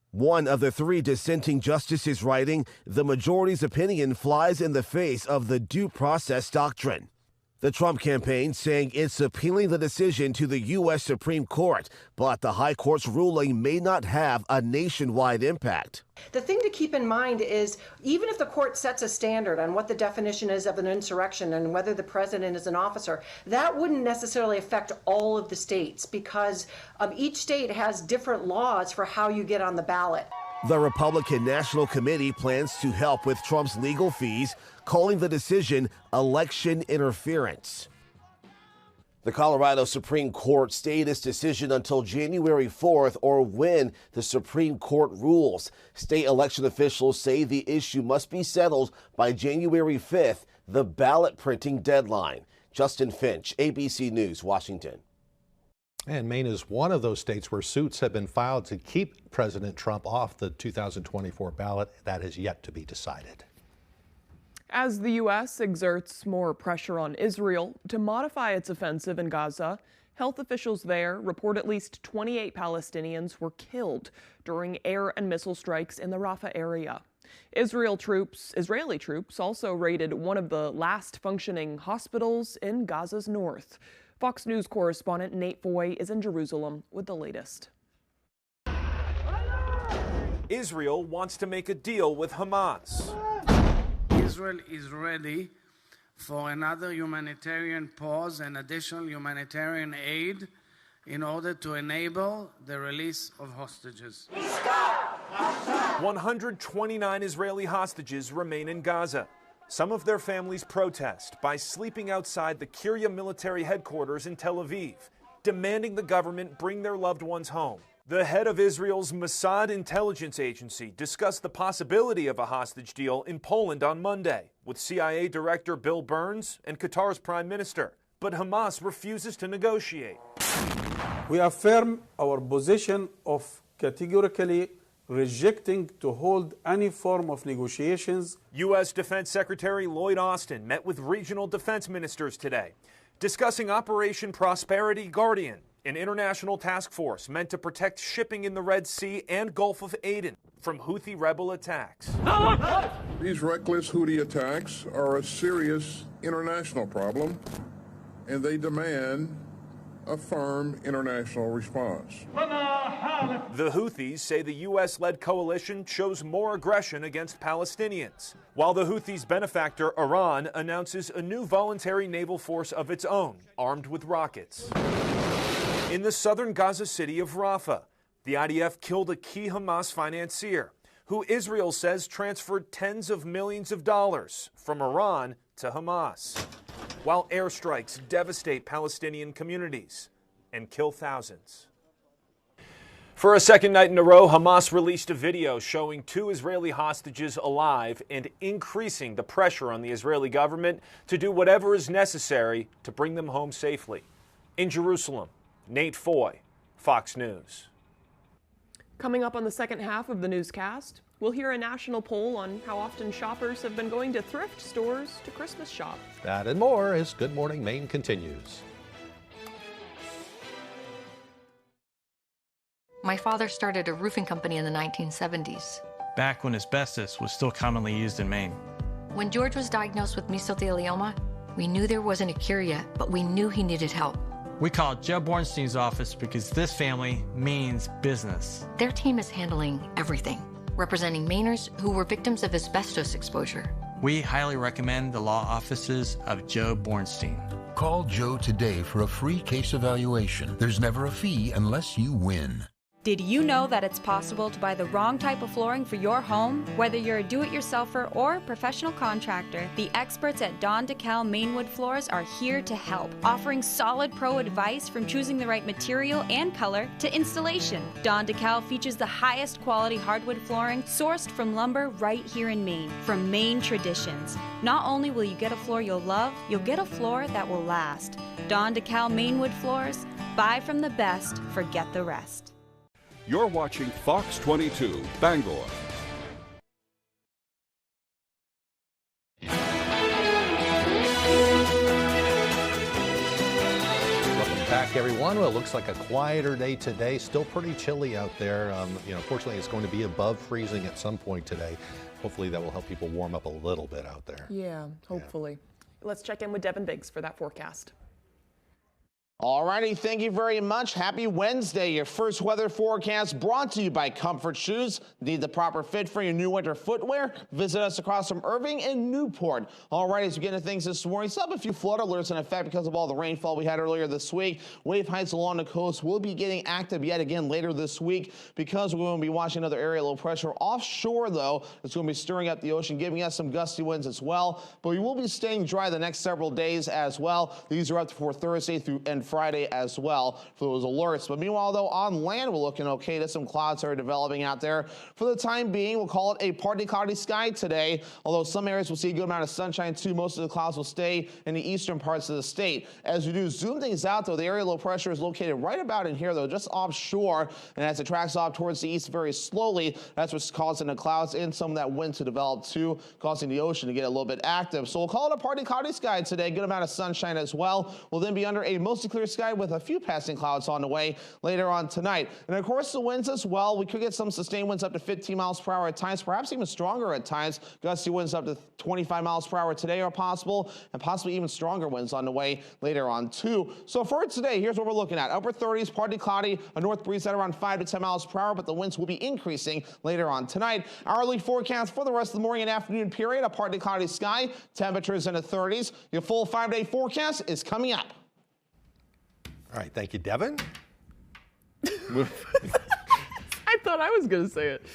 One of the 3 dissenting justices writing, the majority's opinion flies in the face of the due process doctrine. The Trump campaign saying it's appealing the decision to the U.S. Supreme Court, but the high court's ruling may not have a nationwide impact. The thing to keep in mind is even if the court sets a standard on what the definition is of an insurrection and whether the president is an officer, that wouldn't necessarily affect all of the states because each state has different laws for how you get on the ballot. The Republican National Committee plans to help with Trump's legal fees, calling the decision election interference. The Colorado Supreme Court stayed its decision until January 4th, or when the Supreme Court rules. State election officials say the issue must be settled by January 5th, the ballot printing deadline. Justin Finch, ABC News, Washington. And Maine is one of those states where suits have been filed to keep President Trump off the 2024 ballot. That has yet to be decided. As the U.S. exerts more pressure on Israel to modify its offensive in Gaza, health officials there report at least 28 Palestinians were killed during air and missile strikes in the Rafah area. Israeli troops also raided one of the last functioning hospitals in Gaza's north. Fox News correspondent Nate Foy is in Jerusalem with the latest. Israel wants to make a deal with Hamas. Israel is ready for another humanitarian pause and additional humanitarian aid in order to enable the release of hostages. 129 Israeli hostages remain in Gaza. Some of their families protest by sleeping outside the Kiryat military headquarters in Tel Aviv, demanding the government bring their loved ones home. The head of Israel's Mossad intelligence agency discussed the possibility of a hostage deal in Poland on Monday with CIA Director Bill Burns and Qatar's Prime Minister. But Hamas refuses to negotiate. We affirm our position of categorically rejecting to hold any form of negotiations. U.S. Defense Secretary Lloyd Austin met with regional defense ministers today, discussing Operation Prosperity Guardian, an international task force meant to protect shipping in the Red Sea and Gulf of Aden from Houthi rebel attacks. These reckless Houthi attacks are a serious international problem, and they demand a firm international response. The Houthis say the U.S.-led coalition shows more aggression against Palestinians, while the Houthis' benefactor, Iran, announces a new voluntary naval force of its own, armed with rockets. In the southern Gaza city of Rafah, the IDF killed a key Hamas financier, who Israel says transferred tens of millions of dollars from Iran to Hamas, while airstrikes devastate Palestinian communities and kill thousands. For a second night in a row, Hamas released a video showing 2 Israeli hostages alive and increasing the pressure on the Israeli government to do whatever is necessary to bring them home safely. In Jerusalem, Nate Foy, Fox News. Coming up on the second half of the newscast, we'll hear a national poll on how often shoppers have been going to thrift stores to Christmas shop. That and more as Good Morning Maine continues. My father started a roofing company in the 1970s. Back when asbestos was still commonly used in Maine. When George was diagnosed with mesothelioma, we knew there wasn't a cure yet, but we knew he needed help. We called Joe Bornstein's office because this family means business. Their team is handling everything, representing Mainers who were victims of asbestos exposure. We highly recommend the law offices of Joe Bornstein. Call Joe today for a free case evaluation. There's never a fee unless you win. Did you know that it's possible to buy the wrong type of flooring for your home? Whether you're a do-it-yourselfer or professional contractor, the experts at Don DeKalb Mainwood Floors are here to help, offering solid pro advice from choosing the right material and color to installation. Don DeKalb features the highest quality hardwood flooring sourced from lumber right here in Maine, from Maine traditions. Not only will you get a floor you'll love, you'll get a floor that will last. Don DeKalb Mainwood Floors, buy from the best, forget the rest. You're watching Fox 22, Bangor. Welcome back, everyone. Well, it looks like a quieter day today. Still pretty chilly out there. Fortunately, it's going to be above freezing at some point today. Hopefully, that will help people warm up a little bit out there. Yeah, hopefully. let's check in with Devin Biggs for that forecast. Alrighty, thank you very much. Happy Wednesday. Your first weather forecast brought to you by Comfort Shoes. Need the proper fit for your new winter footwear? Visit us across from Irving and Newport. Alright, as we get into things this morning, still have a few flood alerts in effect because of all the rainfall we had earlier this week. Wave heights along the coast will be getting active yet again later this week because we're going to be watching another area of low pressure offshore, though. It's going to be stirring up the ocean, giving us some gusty winds as well. But we will be staying dry the next several days as well. These are up for Thursday through and Friday as well for those alerts. But meanwhile, though, on land, we're looking okay. There's some clouds that are developing out there. For the time being, we'll call it a partly cloudy sky today, although some areas will see a good amount of sunshine too. Most of the clouds will stay in the eastern parts of the state. As we do zoom things out, though, the area of low pressure is located right about in here, though, just offshore. And as it tracks off towards the east very slowly, that's what's causing the clouds and some of that wind to develop too, causing the ocean to get a little bit active. So we'll call it a partly cloudy sky today. Good amount of sunshine as well. We'll then be under a mostly clear sky with a few passing clouds on the way later on tonight. And of course, the winds as well. We could get some sustained winds up to 15 miles per hour at times, perhaps even stronger at times. Gusty winds up to 25 miles per hour today are possible, and possibly even stronger winds on the way later on too. So for today, here's what we're looking at. Upper 30s, partly cloudy, a north breeze at around 5 to 10 miles per hour, but the winds will be increasing later on tonight. Hourly forecast for the rest of the morning and afternoon period, a partly cloudy sky, temperatures in the 30s. Your full 5-day forecast is coming up. All right, thank you, Devin. I thought I was going to say it.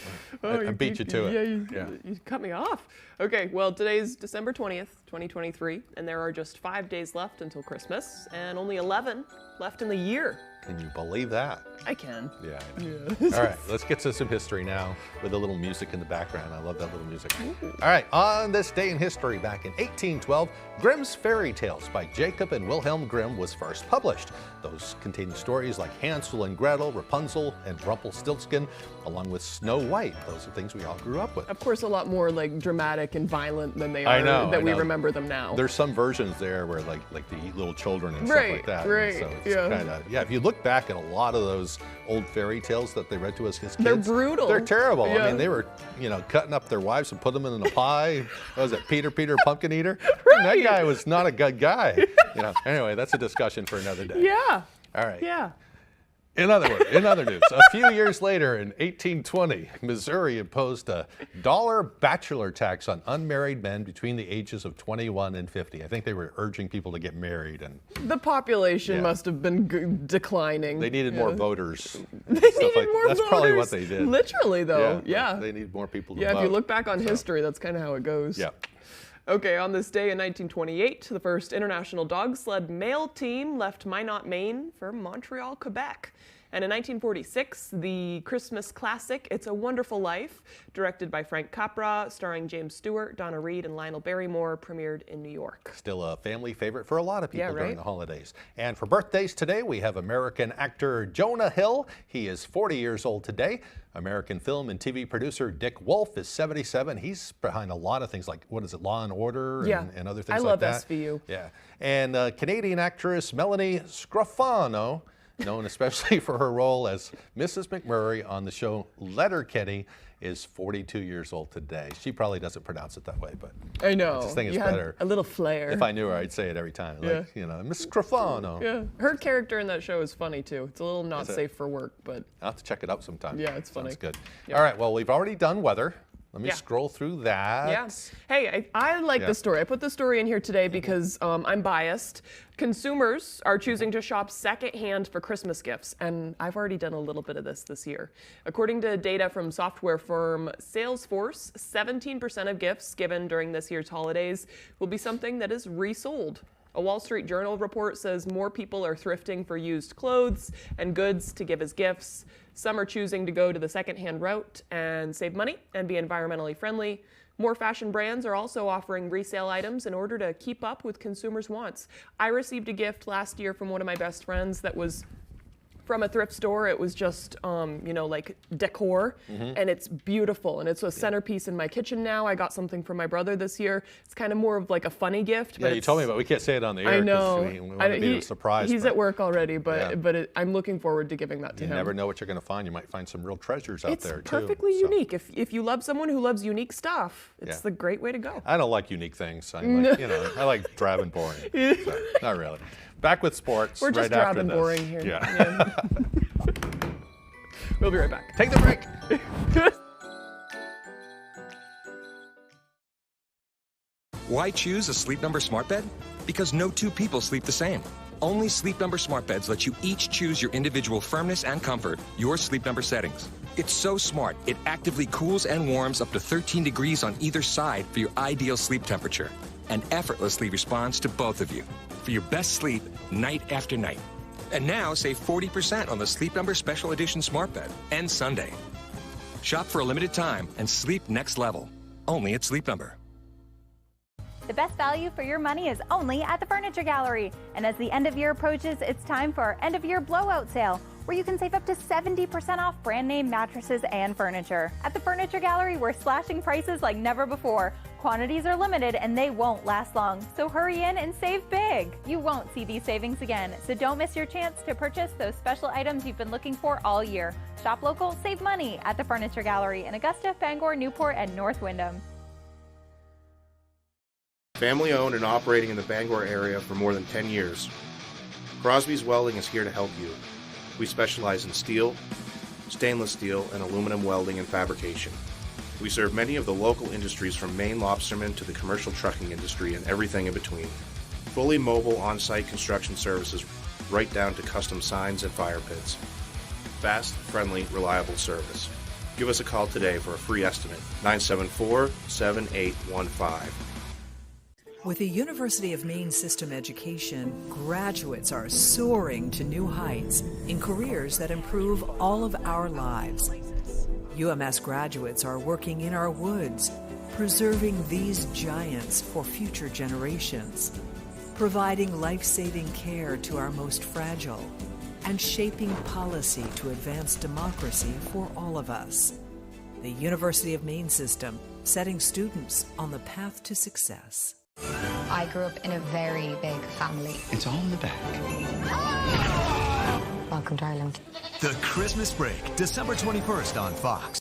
Oh, I beat you to it. Yeah, you cut me off. Okay, well, today's December 20th, 2023, and there are just 5 days left until Christmas, and only 11 left in the year. Can you believe that? I can. Yeah, I know. Yeah. All right, let's get to some history now with a little music in the background. I love that little music. Ooh. All right, on this day in history, back in 1812, Grimm's Fairy Tales by Jacob and Wilhelm Grimm was first published. Those contain stories like Hansel and Gretel, Rapunzel, and Rumpelstiltskin, along with Snow White. Those are things we all grew up with. Of course, a lot more like dramatic and violent than they are we remember them now. There's some versions there where like they eat little children and stuff like that. Right, so it's kinda, if you look back at a lot of those old fairy tales that they read to us as kids, they're brutal. They're terrible. Yeah. I mean, they were, cutting up their wives and put them in a pie. What was it, Peter Pumpkin Eater? Right. That guy was not a good guy. Anyway, that's a discussion for another day. Yeah. All right. Yeah. In other news, a few years later in 1820, Missouri imposed a $1 bachelor tax on unmarried men between the ages of 21 and 50. I think they were urging people to get married. And the population must have been declining. They needed more voters. They needed more That's voters. Probably what they did. Literally, though. Yeah. They need more people to vote. Yeah, if you look back on history, that's kind of how it goes. Yeah. Okay, on this day in 1928, the first international dog sled male team left Minot, Maine for Montreal, Quebec. And in 1946, the Christmas classic, It's a Wonderful Life, directed by Frank Capra, starring James Stewart, Donna Reed, and Lionel Barrymore, premiered in New York. Still a family favorite for a lot of people during the holidays. And for birthdays today, we have American actor Jonah Hill. He is 40 years old today. American film and TV producer Dick Wolf is 77. He's behind a lot of things like, Law and Order and other things like that. I love SVU. Yeah. And Canadian actress Melanie Scrofano, known especially for her role as Mrs. McMurray on the show Letterkenny, is 42 years old today. She probably doesn't pronounce it that way, but I know. I just think it's you better. Had a little flair. If I knew her, I'd say it every time. Like, Miss Scrofano. Yeah. Her character in that show is funny too. It's a little not safe for work, but I'll have to check it out sometime. Yeah, it's funny. Sounds good. Yeah. All right, well, we've already done weather. Let me scroll through that. Yeah. Hey, I like this story. I put this story in here today because I'm biased. Consumers are choosing to shop secondhand for Christmas gifts, and I've already done a little bit of this year. According to data from software firm Salesforce, 17% of gifts given during this year's holidays will be something that is resold. A Wall Street Journal report says more people are thrifting for used clothes and goods to give as gifts. Some are choosing to go to the secondhand route and save money and be environmentally friendly. More fashion brands are also offering resale items in order to keep up with consumers' wants. I received a gift last year from one of my best friends that was from a thrift store. It was just, you know, like decor, and it's beautiful. And it's a centerpiece in my kitchen now. I got something for my brother this year. It's kind of more of like a funny gift. Yeah, but you told me, but we can't say it on the air. I know. We want to be a surprise. He's at work already, but Yeah. I'm looking forward to giving that to him. You never know what you're going to find. You might find some real treasures out there, too. It's perfectly unique. If you love someone who loves unique stuff, it's Yeah. the great way to go. I don't like unique things. I like, I like drab and boring. So, not really. Back with sports. We're just right drab after and this. boring here. Yeah. We'll be right back. Take the break. Why choose a Sleep Number smart bed? Because no two people sleep the same. Only Sleep Number smart beds let you each choose your individual firmness and comfort, your Sleep Number settings. It's so smart, it actively cools and warms up to 13 degrees on either side for your ideal sleep temperature, and effortlessly responds to both of you for your best sleep night after night. And now save 40% on the Sleep Number Special Edition smart bed and Sunday. Shop for a limited time and sleep next level. Only at Sleep Number. The best value for your money is only at the Furniture Gallery. And as the end of year approaches, it's time for our end of year blowout sale, where you can save up to 70% off brand name mattresses and furniture. At the Furniture Gallery, we're slashing prices like never before. Quantities are limited and they won't last long, so hurry in and save big. You won't see these savings again, so don't miss your chance to purchase those special items you've been looking for all year. Shop local, save money at the Furniture Gallery in Augusta, Bangor, Newport, and North Windham. Family owned and operating in the Bangor area for more than 10 years. Crosby's Welding is here to help you. We specialize in steel, stainless steel, and aluminum welding and fabrication. We serve many of the local industries from Maine lobstermen to the commercial trucking industry and everything in between. Fully mobile on-site construction services right down to custom signs and fire pits. Fast, friendly, reliable service. Give us a call today for a free estimate, 974-7815. With the University of Maine System Education, graduates are soaring to new heights in careers that improve all of our lives. UMS graduates are working in our woods, preserving these giants for future generations, providing life-saving care to our most fragile, and shaping policy to advance democracy for all of us. The University of Maine System, setting students on the path to success. I grew up in a very big family. It's all in the back. Welcome to Ireland. The Christmas Break, December 21st on Fox.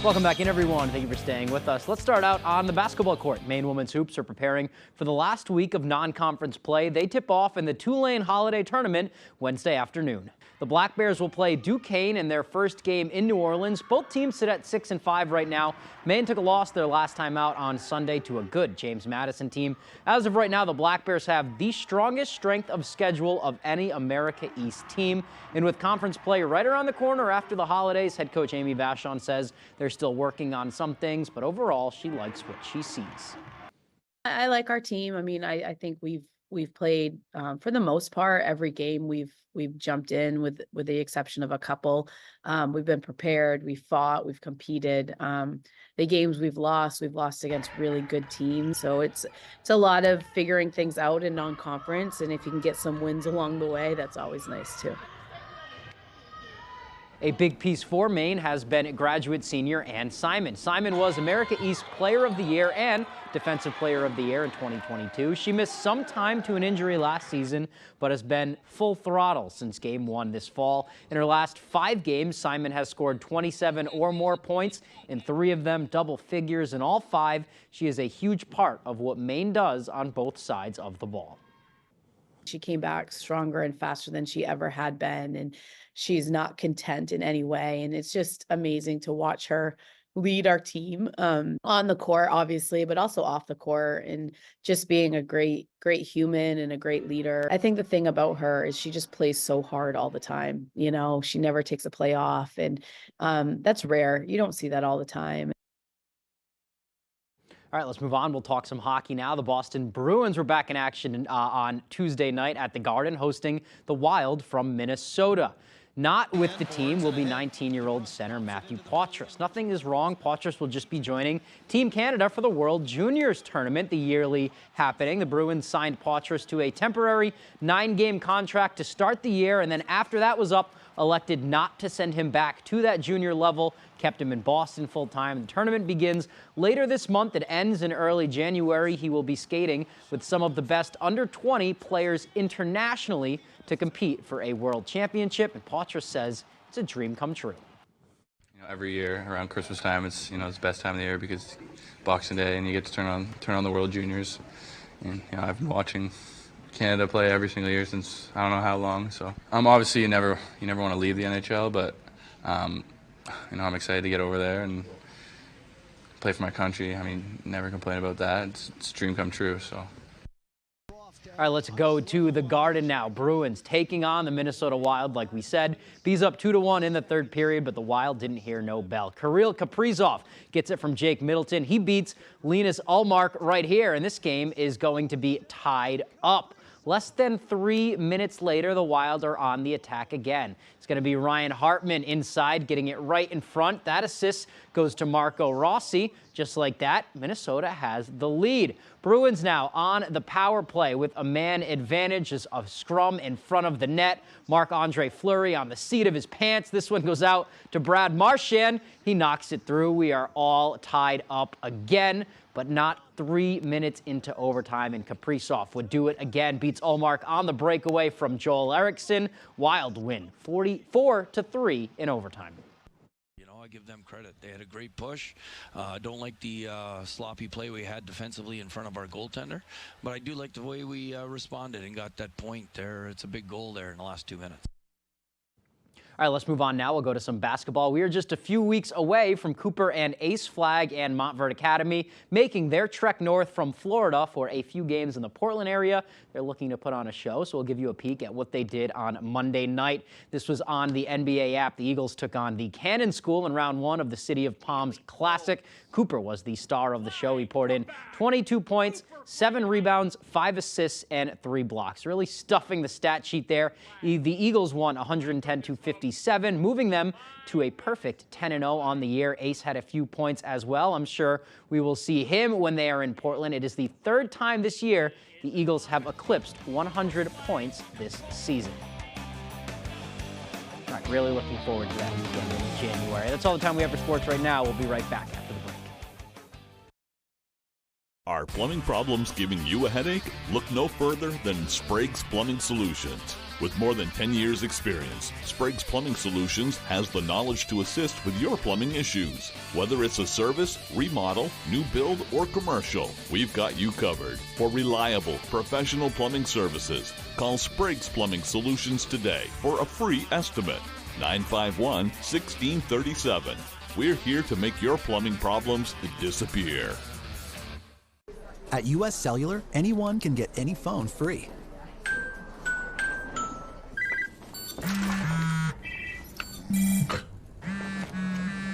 Welcome back in, everyone. Thank you for staying with us. Let's start out on the basketball court. Maine women's hoops are preparing for the last week of non-conference play. They tip off in the Tulane Holiday Tournament Wednesday afternoon. The Black Bears will play Duquesne in their first game in New Orleans. Both teams sit at 6-5 right now. Maine took a loss their last time out on Sunday to a good James Madison team. As of right now, the Black Bears have the strongest strength of schedule of any America East team. And with conference play right around the corner after the holidays, head coach Amy Vachon says they're still working on some things, but overall, she likes what she sees. I like our team. I mean, I think we've played for the most part every game we've jumped in with the exception of a couple. We've been prepared, we've fought, we've competed. The games we've lost against really good teams. So it's a lot of figuring things out in non-conference, and if you can get some wins along the way, that's always nice too. A big piece for Maine has been graduate senior Ann Simon. Simon was America East Player of the Year and Defensive Player of the Year in 2022. She missed some time to an injury last season, but has been full throttle since Game 1 this fall. In her last 5 games, Simon has scored 27 or more points, in 3 of them double figures. In all 5, she is a huge part of what Maine does on both sides of the ball. She came back stronger and faster than she ever had been, and she's not content in any way. And it's just amazing to watch her lead our team on the court, obviously, but also off the court, and just being a great human and a great leader. I think the thing about her is she just plays so hard all the time. You know, she never takes a play off, and that's rare. You don't see that all the time. All right, let's move on. We'll talk some hockey now. The Boston Bruins were back in action on Tuesday night at the Garden, hosting the Wild from Minnesota. Not with the team will be 19-year-old center Matthew Poitras. Nothing is wrong. Poitras will just be joining Team Canada for the World Juniors Tournament, the yearly happening. The Bruins signed Poitras to a temporary 9-game contract to start the year, and then after that was up, elected not to send him back to that junior level, kept him in Boston full-time. The tournament begins later this month. It ends in early January. He will be skating with some of the best under-20 players internationally to compete for a world championship, and Poitras says it's a dream come true. Every year around Christmas time, it's it's the best time of the year because Boxing Day, and you get to turn on the World Juniors. And I've been watching Canada play every single year since I don't know how long. So obviously you never want to leave the NHL, but I'm excited to get over there and play for my country. I mean, never complain about that. It's a dream come true. So. All right, let's go to the Garden now. Bruins taking on the Minnesota Wild, like we said. Bees up 2-1 in the third period, but the Wild didn't hear no bell. Kirill Kaprizov gets it from Jake Middleton. He beats Linus Ullmark right here, and this game is going to be tied up. Less than 3 minutes later, the Wild are on the attack again. It's going to be Ryan Hartman inside, getting it right in front. That assist goes to Marco Rossi. Just like that, Minnesota has the lead. Bruins now on the power play with a man advantage, as a scrum in front of the net. Marc-Andre Fleury on the seat of his pants. This one goes out to Brad Marchand. He knocks it through. We are all tied up again, but not 3 minutes into overtime, and Kaprizov would do it again. Beats Ullmark on the breakaway from Joel Eriksson. Wild win 44-3 in overtime. I give them credit. They had a great push. Don't like the sloppy play we had defensively in front of our goaltender, but I do like the way we responded and got that point there. It's a big goal there in the last 2 minutes. All right, let's move on now. We'll go to some basketball. We are just a few weeks away from Cooper and Ace Flag and Montverde Academy making their trek north from Florida for a few games in the Portland area. They're looking to put on a show, so we'll give you a peek at what they did on Monday night. This was on the NBA app. The Eagles took on the Cannon School in round 1 of the City of Palms Classic. Cooper was the star of the show. He poured in 22 points, 7 rebounds, 5 assists, and 3 blocks. Really stuffing the stat sheet there. The Eagles won 110-57, moving them to a perfect 10-0 on the year. Ace had a few points as well. I'm sure we will see him when they are in Portland. It is the 3rd time this year the Eagles have eclipsed 100 points this season. All right, really looking forward to that weekend in January. That's all the time we have for sports right now. We'll be right back after the break. Are plumbing problems giving you a headache? Look no further than Sprague's Plumbing Solutions. With more than 10 years' experience, Sprague's Plumbing Solutions has the knowledge to assist with your plumbing issues. Whether it's a service, remodel, new build, or commercial, we've got you covered. For reliable, professional plumbing services, call Sprague's Plumbing Solutions today for a free estimate. 951-1637. We're here to make your plumbing problems disappear. At US Cellular, anyone can get any phone free.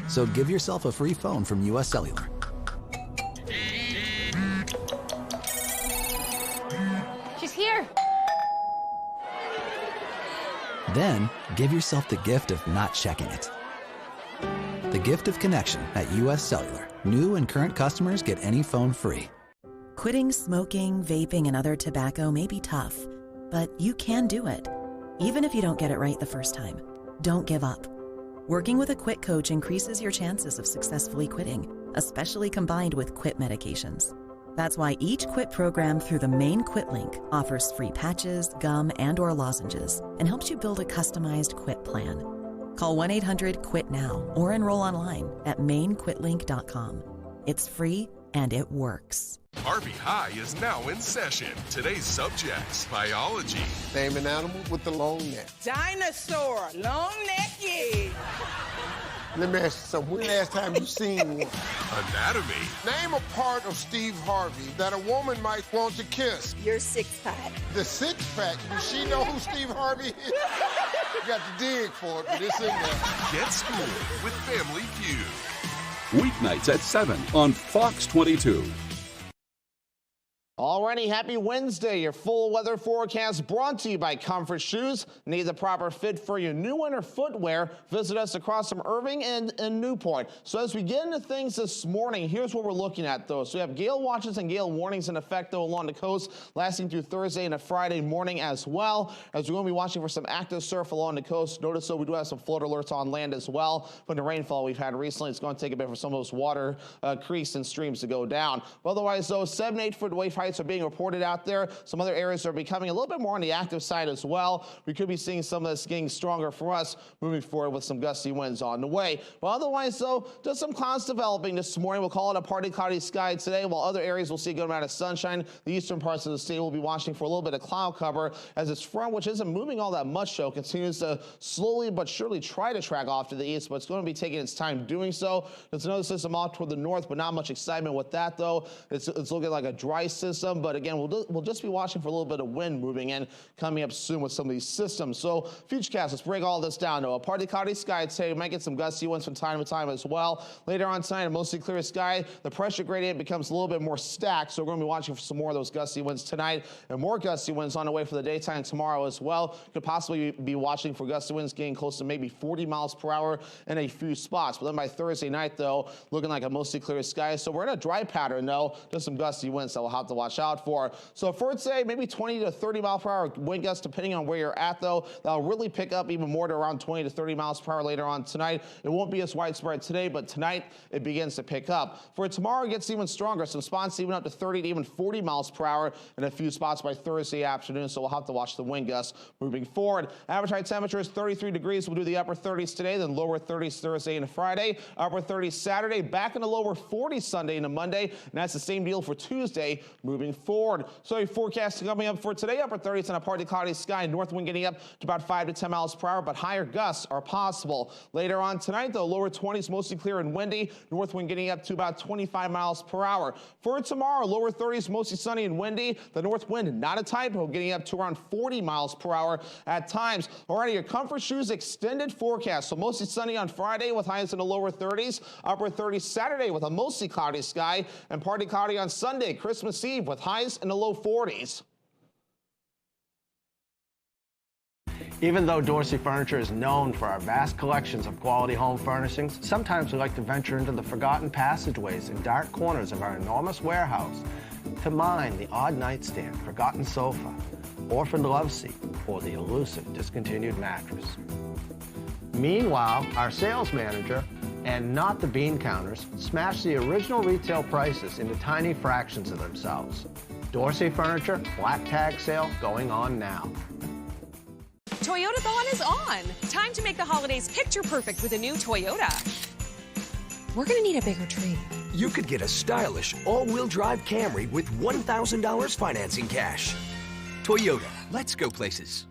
So give yourself a free phone from US Cellular. She's here. Then give yourself the gift of not checking it. The gift of connection at US Cellular. New and current customers get any phone free. Quitting smoking, vaping, and other tobacco may be tough, but you can do it, even if you don't get it right the first time. Don't give up. Working with a quit coach increases your chances of successfully quitting, especially combined with quit medications. That's why each quit program through the Maine Quit link offers free patches, gum, and/or lozenges and helps you build a customized quit plan. Call 1-800-QUIT-NOW or enroll online at mainequitlink.com. It's free and it works. Harvey High is now in session. Today's subjects: biology. Name an animal with the long neck. Dinosaur, long neck, yeah. Let me ask you something. When last time you seen one? Anatomy. Name a part of Steve Harvey that a woman might want to kiss. Your six-pack. The six-pack? Does she know who Steve Harvey is? You got to dig for it, but it's in there. Get schooled with Family Feud. Weeknights at 7 on Fox 22. Alrighty, happy Wednesday. Your full weather forecast brought to you by Comfort Shoes. Need the proper fit for your new winter footwear? Visit us across from Irving and Newport. So as we get into things this morning, here's what we're looking at though. So we have gale watches and gale warnings in effect though along the coast, lasting through Thursday and a Friday morning as well. As we're going to be watching for some active surf along the coast. Notice though we do have some flood alerts on land as well. From the rainfall we've had recently, it's going to take a bit for some of those water creeks and streams to go down. But otherwise though, 7-8 foot wave heights are being reported out there. Some other areas are becoming a little bit more on the active side as well. We could be seeing some of this getting stronger for us moving forward with some gusty winds on the way. Well, otherwise though, just some clouds developing this morning. We'll call it a partly cloudy sky today, while other areas will see a good amount of sunshine. The eastern parts of the state will be watching for a little bit of cloud cover as this front, which isn't moving all that much though, continues to slowly but surely try to track off to the east, but it's going to be taking its time doing so. There's another system off toward the north, but not much excitement with that though. It's looking like a dry system, but again, we'll just be watching for a little bit of wind moving in coming up soon with some of these systems. So futurecast, let's break all this down though. A partly cloudy sky today. We might get some gusty winds from time to time as well. Later on tonight, a mostly clear sky. The pressure gradient becomes a little bit more stacked, so we're going to be watching for some more of those gusty winds tonight and more gusty winds on the way for the daytime tomorrow as well. Could possibly be watching for gusty winds getting close to maybe 40 miles per hour in a few spots. But then by Thursday night though, looking like a mostly clear sky. So we're in a dry pattern though. Just some gusty winds that we'll have to watch out for. So for today, maybe 20 to 30 mile per hour wind gusts depending on where you're at though. That'll really pick up even more to around 20 to 30 miles per hour later on tonight. It won't be as widespread today, but tonight it begins to pick up. For tomorrow, it gets even stronger. Some spots even up to 30 to even 40 miles per hour in a few spots by Thursday afternoon, so we'll have to watch the wind gusts moving forward. Average high temperature is 33 degrees. We'll do the upper 30s today, then lower 30s Thursday and Friday. Upper 30s Saturday, back in the lower 40s Sunday and Monday, and that's the same deal for Tuesday moving forward. So your forecast coming up for today, upper 30s and a partly cloudy sky, north wind getting up to about 5 to 10 miles per hour, but higher gusts are possible. Later on tonight, though, lower 20s, mostly clear and windy, north wind getting up to about 25 miles per hour. For tomorrow, lower 30s, mostly sunny and windy. The north wind, not a typo, getting up to around 40 miles per hour at times. Alrighty, your Comfort Shoes extended forecast. So mostly sunny on Friday with highs in the lower 30s, upper 30s Saturday with a mostly cloudy sky, and partly cloudy on Sunday, Christmas Eve, with highs in the low 40s. Even though Dorsey Furniture is known for our vast collections of quality home furnishings, sometimes we like to venture into the forgotten passageways and dark corners of our enormous warehouse to mine the odd nightstand, forgotten sofa, orphaned love seat, or the elusive discontinued mattress. Meanwhile, our sales manager, and not the bean counters, smash the original retail prices into tiny fractions of themselves. Dorsey Furniture Black Tag Sale going on now. Toyotathon is on. Time to make the holidays picture perfect with a new Toyota. We're gonna need a bigger tree. You could get a stylish all-wheel drive Camry with $1,000 financing cash. Toyota, let's go places.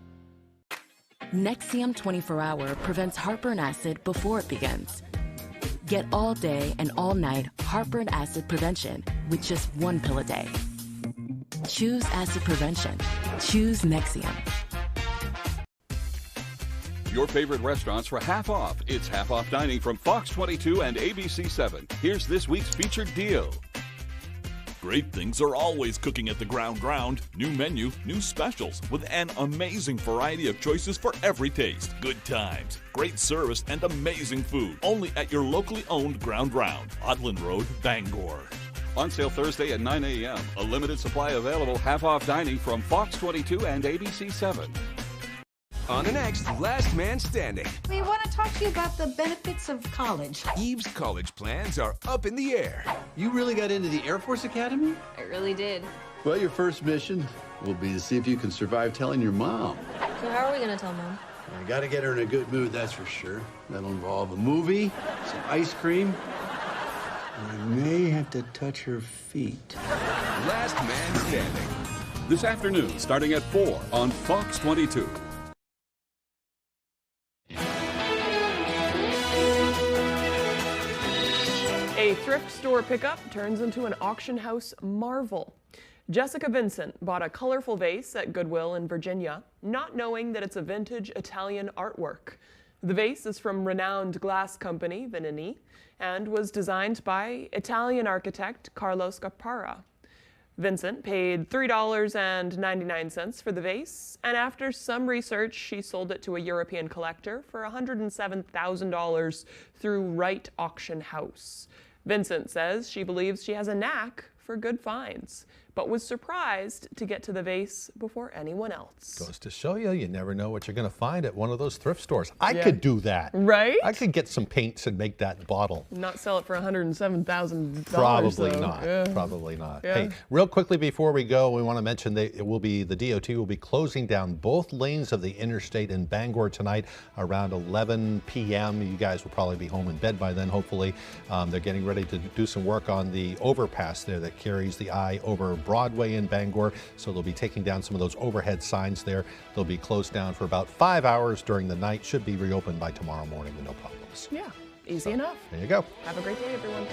Nexium 24-hour prevents heartburn acid before it begins. Get all day and all night heartburn acid prevention with just one pill a day. Choose acid prevention. Choose Nexium. Your favorite restaurants for half off. It's half off dining from Fox 22 and ABC 7. Here's this week's featured deal. Great things are always cooking at the Ground. New menu, new specials, with an amazing variety of choices for every taste. Good times, great service, and amazing food. Only at your locally owned Ground, Odland Road, Bangor. On sale Thursday at 9 a.m. A limited supply available half off dining from Fox 22 and ABC 7. On the next Last Man Standing. We want to talk to you about the benefits of college. Eve's college plans are up in the air. You really got into the Air Force Academy? I really did. Well, your first mission will be to see if you can survive telling your mom. So how are we going to tell Mom? I got to get her in a good mood, that's for sure. That'll involve a movie, some ice cream, and I may have to touch her feet. Last Man Standing. This afternoon, starting at 4 on Fox 22. A thrift store pickup turns into an auction house marvel. Jessica Vincent bought a colorful vase at Goodwill in Virginia, not knowing that it's a vintage Italian artwork. The vase is from renowned glass company Vinnini and was designed by Italian architect Carlo Scarpara. Vincent paid $3.99 for the vase, and after some research, she sold it to a European collector for $107,000 through Wright Auction House. Vincent says she believes she has a knack for good finds, but was surprised to get to the vase before anyone else. Goes to show you, you never know what you're going to find at one of those thrift stores. I could do that. Right? I could get some paints and make that bottle. Not sell it for $107,000. Probably though. not. Yeah. Probably not. Yeah. Hey, real quickly before we go, we want to mention the DOT will be closing down both lanes of the interstate in Bangor tonight around 11 p.m. You guys will probably be home in bed by then, hopefully. They're getting ready to do some work on the overpass there that carries the eye over Broadway in Bangor. So they'll be taking down some of those overhead signs there. They'll be closed down for about 5 hours during the night. Should be reopened by tomorrow morning with no problems. Yeah, easy enough. There you go. Have a great day, everyone.